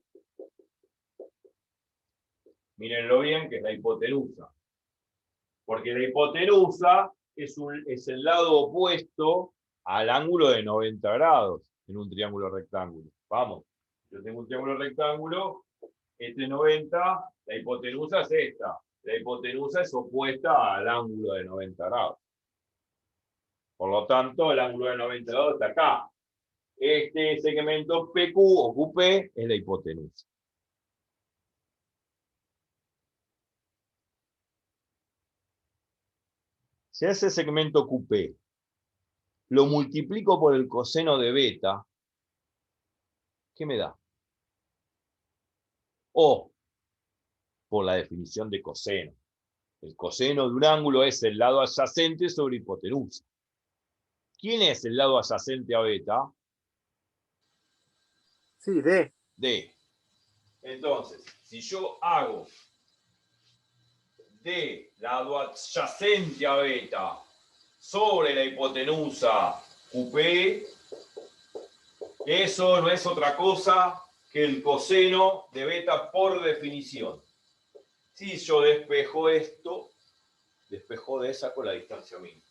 Mírenlo bien, que es la hipotenusa. Porque la hipotenusa es el lado opuesto al ángulo de 90 grados en un triángulo rectángulo. Vamos, yo tengo un triángulo rectángulo, este 90, la hipotenusa es esta. La hipotenusa es opuesta al ángulo de 90 grados. Por lo tanto, el ángulo de 90 grados está acá. Este segmento PQ o QP es la hipotenusa. Si ese segmento QP lo multiplico por el coseno de beta, ¿qué me da? O por la definición de coseno. El coseno de un ángulo es el lado adyacente sobre hipotenusa. ¿Quién es el lado adyacente a beta? Sí, D. D. Entonces, si yo hago D lado adyacente a beta sobre la hipotenusa QP, eso no es otra cosa que el coseno de beta por definición. Si yo despejo esto, despejo de esa con la distancia mínima.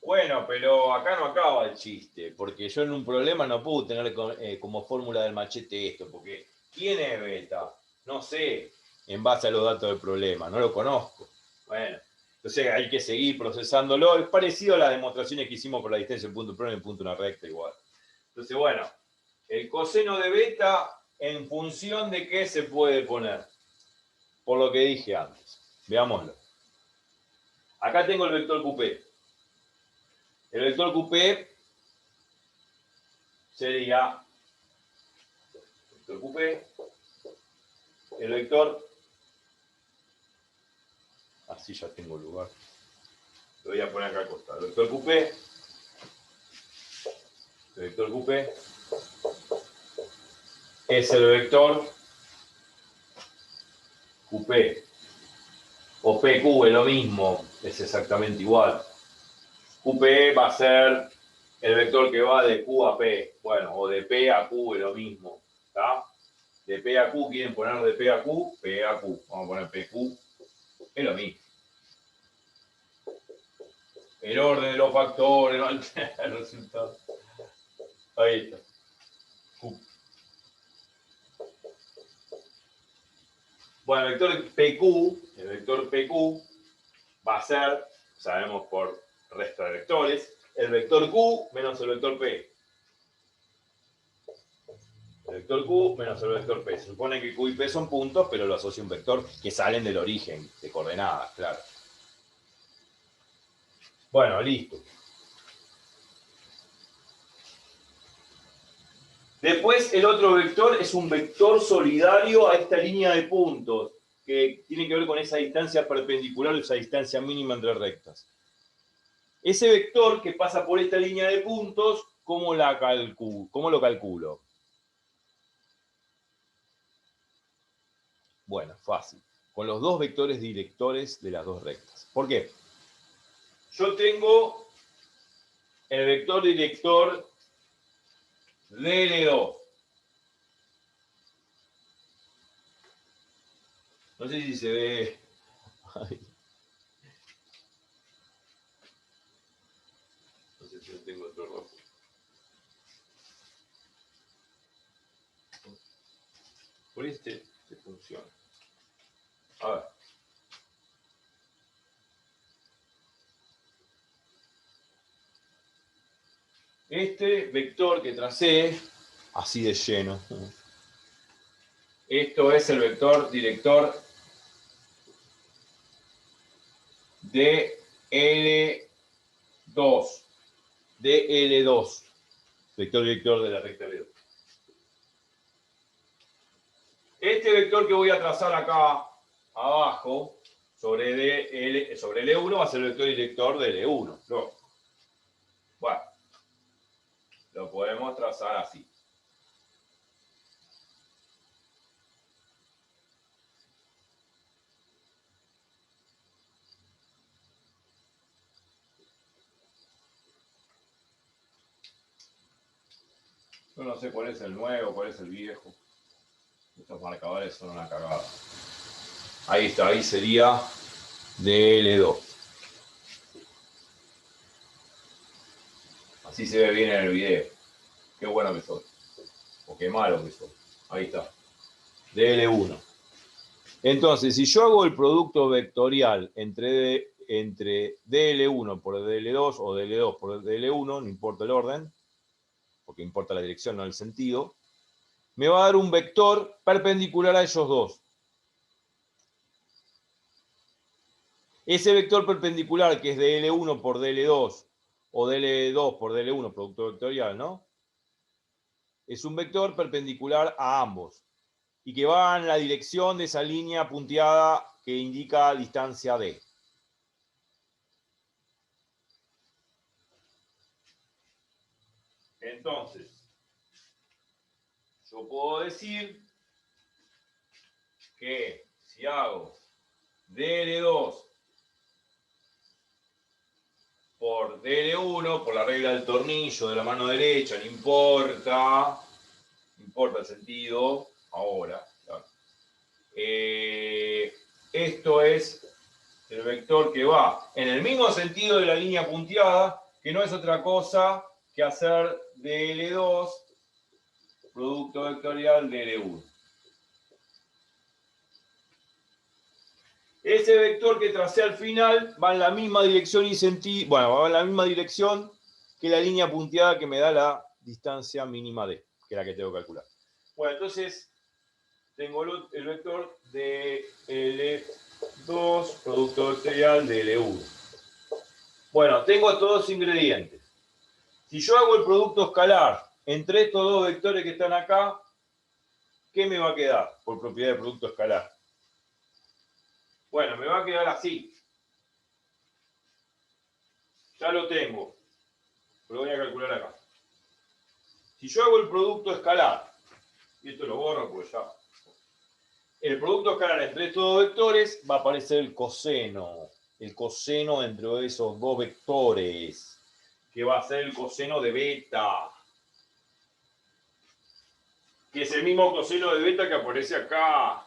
Bueno, pero acá no acaba el chiste, porque yo en un problema no puedo tener como fórmula del machete esto, porque ¿quién es beta? No sé, en base a los datos del problema, no lo conozco. Bueno, entonces hay que seguir procesándolo. Es parecido a las demostraciones que hicimos por la distancia del punto primo y punto una recta igual. Entonces, bueno, el coseno de beta, ¿en función de qué se puede poner? Por lo que dije antes. Veámoslo. Acá tengo el vector QP. El vector QP sería vector QP, el vector, así ya tengo lugar, lo voy a poner acá al costado. El vector QP es el vector QP, o PQ es lo mismo, es exactamente igual. QP va a ser el vector que va de Q a P, bueno, o de P a Q es lo mismo, ¿está? De P a Q, quieren poner de P a Q, P a Q, vamos a poner PQ, es lo mismo. El orden de los factores no altera el resultado. Ahí está. Bueno, el vector PQ va a ser, sabemos por resto de vectores, el vector Q menos el vector P. El vector Q menos el vector P. Se supone que Q y P son puntos, pero lo asocia a un vector que salen del origen, de coordenadas, claro. Bueno, listo. Después el otro vector es un vector solidario a esta línea de puntos, que tiene que ver con esa distancia perpendicular, esa distancia mínima entre rectas. Ese vector que pasa por esta línea de puntos, ¿cómo lo calculo? Bueno, fácil. Con los dos vectores directores de las dos rectas. ¿Por qué? Yo tengo el vector director DL2. No sé si se ve. Ay. No sé si yo tengo otro rojo. Por este funciona. A ver. Este vector que tracé, así de lleno, esto es el vector director de L2. De L2. Vector director de la recta L2. Este vector que voy a trazar acá abajo, sobre L1, va a ser el vector director de L1. ¿No? Bueno, lo podemos trazar así. Yo no sé cuál es el nuevo, cuál es el viejo. Estos marcadores son una cagada. Ahí está, ahí sería DL2. Así se ve bien en el video. Qué bueno que soy. O qué malo que soy. Ahí está. DL1. Entonces, si yo hago el producto vectorial entre DL1 por DL2 o DL2 por DL1, no importa el orden, porque importa la dirección, no el sentido, me va a dar un vector perpendicular a ellos dos. Ese vector perpendicular que es DL1 por DL2 o DL2 por DL1, producto vectorial, ¿no? Es un vector perpendicular a ambos y que va en la dirección de esa línea punteada que indica distancia D. Entonces, yo puedo decir que si hago DL2 por DL1, por la regla del tornillo de la mano derecha, no importa el sentido, ahora, claro. Esto es el vector que va en el mismo sentido de la línea punteada, que no es otra cosa que hacer DL2 producto vectorial DL1. Ese vector que tracé al final va en la misma dirección y sentido, bueno, va en la misma dirección que la línea punteada que me da la distancia mínima D, que es la que tengo que calcular. Bueno, entonces tengo el vector de L2 producto vectorial de L1. Bueno, tengo estos dos ingredientes. Si yo hago el producto escalar entre estos dos vectores que están acá, ¿qué me va a quedar por propiedad de producto escalar? Bueno, me va a quedar así. Ya lo tengo. Lo voy a calcular acá. Si yo hago el producto escalar, y esto lo borro porque ya. El producto escalar entre estos dos vectores va a aparecer el coseno. El coseno entre esos dos vectores, que va a ser el coseno de beta. Que es el mismo coseno de beta que aparece acá.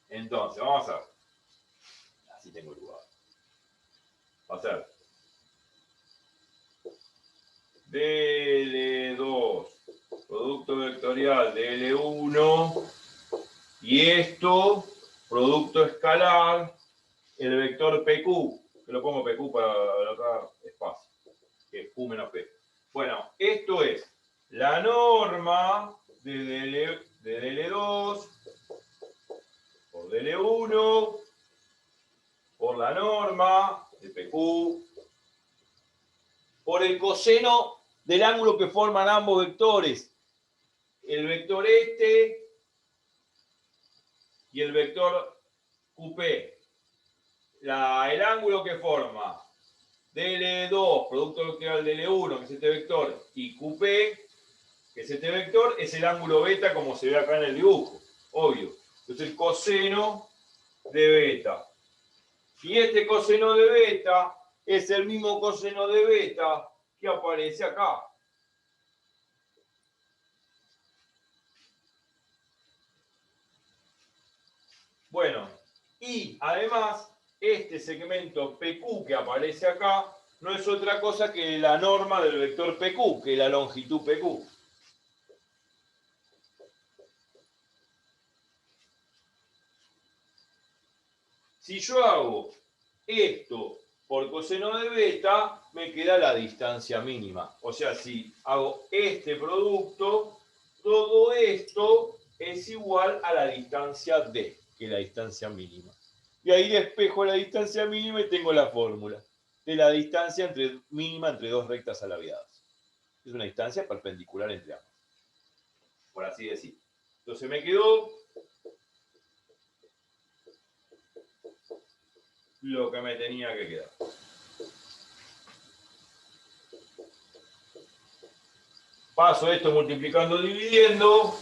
Entonces, vamos a ver. Así tengo el lugar. Va a ser DL2, producto vectorial de L1, y esto, producto escalar, el vector PQ, que lo pongo PQ para ahorrar espacio, que es Q menos P. Bueno, esto es la norma de DL2 por DL1 por la norma de PQ por el coseno del ángulo que forman ambos vectores. El vector este y el vector QP. El ángulo que forma DL2, producto vectorial de L1, que es este vector, y QP, que es este vector, es el ángulo beta como se ve acá en el dibujo, obvio. Entonces el coseno de beta. Y este coseno de beta es el mismo coseno de beta que aparece acá. Bueno, y además, este segmento PQ que aparece acá no es otra cosa que la norma del vector PQ, que es la longitud PQ. Si yo hago esto por coseno de beta, me queda la distancia mínima. O sea, si hago este producto, todo esto es igual a la distancia D, que es la distancia mínima. Y ahí despejo la distancia mínima y tengo la fórmula de la distancia mínima entre dos rectas alargadas. Es una distancia perpendicular entre ambas, por así decir. Entonces me quedó lo que me tenía que quedar. Paso esto multiplicando, dividiendo.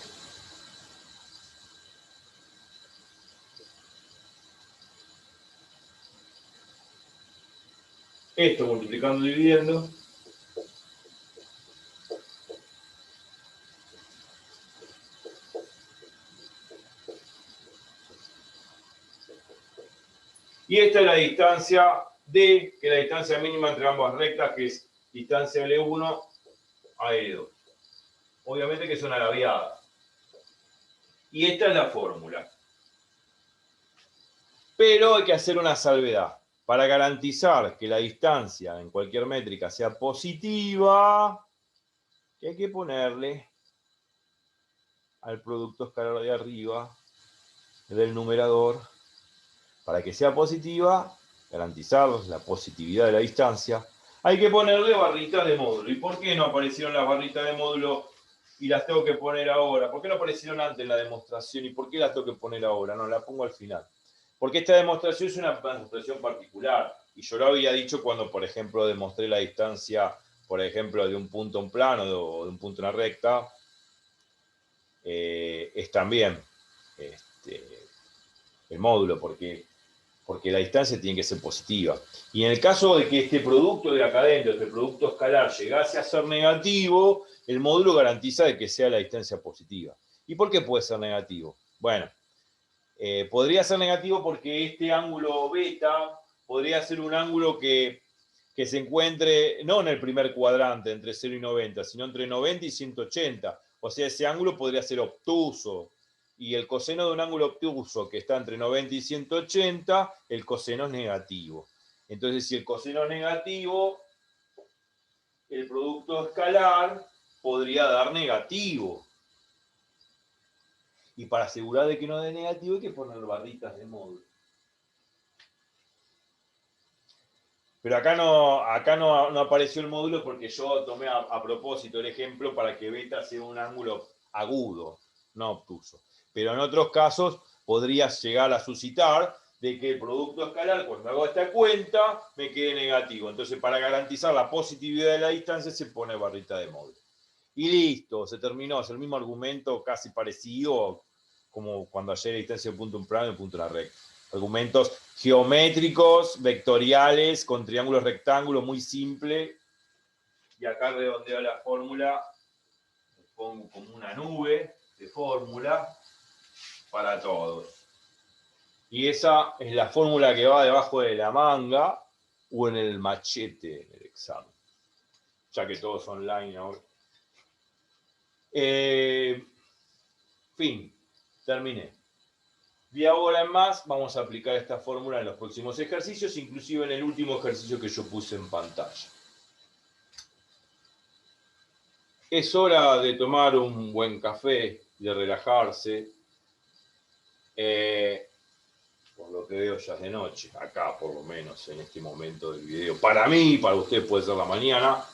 Esto multiplicando, dividiendo. Y esta es la distancia D, que es la distancia mínima entre ambas rectas, que es distancia L1 a L2. Obviamente que son alargadas. Y esta es la fórmula. Pero hay que hacer una salvedad. Para garantizar que la distancia en cualquier métrica sea positiva, que hay que ponerle al producto escalar de arriba del numerador, para que sea positiva, garantizar la positividad de la distancia, hay que ponerle barritas de módulo. ¿Y por qué no aparecieron las barritas de módulo y las tengo que poner ahora? ¿Por qué no aparecieron antes en la demostración y por qué las tengo que poner ahora? No, la pongo al final. Porque esta demostración es una demostración particular. Y yo lo había dicho cuando, por ejemplo, demostré la distancia, por ejemplo, de un punto a un plano o de un punto a una recta. Es también el módulo, porque la distancia tiene que ser positiva. Y en el caso de que este producto de acá adentro, este producto escalar, llegase a ser negativo, el módulo garantiza de que sea la distancia positiva. ¿Y por qué puede ser negativo? Bueno, podría ser negativo porque este ángulo beta podría ser un ángulo que se encuentre no en el primer cuadrante entre 0 y 90, sino entre 90 y 180. O sea, ese ángulo podría ser obtuso. Y el coseno de un ángulo obtuso que está entre 90 y 180, el coseno es negativo. Entonces, si el coseno es negativo, el producto escalar podría dar negativo. Y para asegurar de que no dé negativo hay que poner barritas de módulo. Pero acá no apareció el módulo porque yo tomé a propósito el ejemplo para que beta sea un ángulo agudo, no obtuso. Pero en otros casos podrías llegar a suscitar de que el producto escalar, cuando hago esta cuenta, me quede negativo. Entonces, para garantizar la positividad de la distancia, se pone barrita de módulo. Y listo, se terminó. Es el mismo argumento casi parecido como cuando hallé la distancia de punto a un plano y de punto a una recta. Argumentos geométricos, vectoriales, con triángulos rectángulos, muy simple. Y acá redondeo la fórmula, pongo como una nube de fórmula para todos. Y esa es la fórmula que va debajo de la manga o en el machete en el examen. Ya que todos online ahora. Fin, terminé. De ahora en más vamos a aplicar esta fórmula en los próximos ejercicios, inclusive en el último ejercicio que yo puse en pantalla. Es hora de tomar un buen café, de relajarse. Por lo que veo ya es de noche, acá por lo menos en este momento del video. Para mí, para usted puede ser la mañana.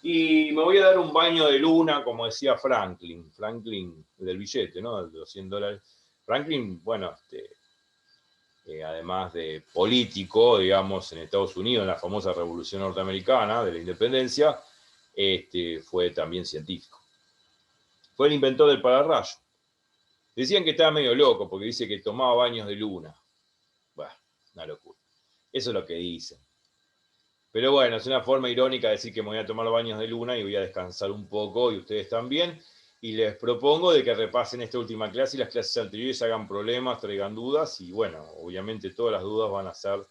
Y me voy a dar un baño de luna, como decía Franklin del billete, ¿no? De los $100. Franklin, bueno, además de político, digamos, en Estados Unidos, en la famosa Revolución Norteamericana de la Independencia, fue también científico. Fue el inventor del pararrayo. Decían que estaba medio loco porque dice que tomaba baños de luna. Bueno, una locura. Eso es lo que dicen. Pero bueno, es una forma irónica de decir que me voy a tomar baños de luna y voy a descansar un poco, y ustedes también. Y les propongo de que repasen esta última clase y las clases anteriores, hagan problemas, traigan dudas, y bueno, obviamente todas las dudas van a ser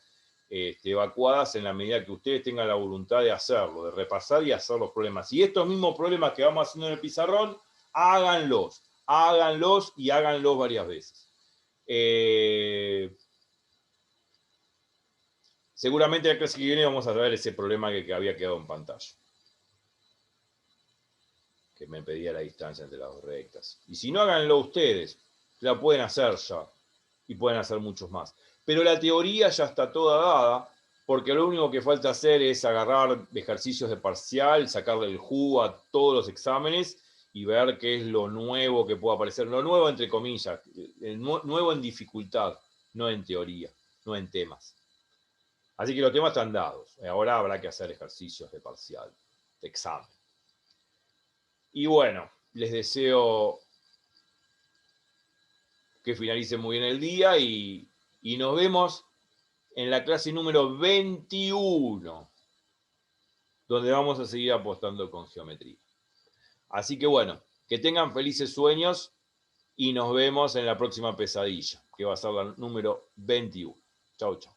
evacuadas en la medida que ustedes tengan la voluntad de hacerlo, de repasar y hacer los problemas. Y estos mismos problemas que vamos haciendo en el pizarrón, háganlos y háganlos varias veces. seguramente la clase que viene vamos a ver ese problema que había quedado en pantalla. Que me pedía la distancia entre las dos rectas. Y si no, háganlo ustedes. La pueden hacer ya. Y pueden hacer muchos más. Pero la teoría ya está toda dada, porque lo único que falta hacer es agarrar ejercicios de parcial, sacarle el jugo a todos los exámenes y ver qué es lo nuevo que puede aparecer. Lo nuevo entre comillas, nuevo en dificultad, no en teoría, no en temas. Así que los temas están dados. Ahora habrá que hacer ejercicios de parcial, de examen. Y bueno, les deseo que finalicen muy bien el día y nos vemos en la clase número 21, donde vamos a seguir apostando con geometría. Así que bueno, que tengan felices sueños y nos vemos en la próxima pesadilla, que va a ser la número 21. Chau, chau.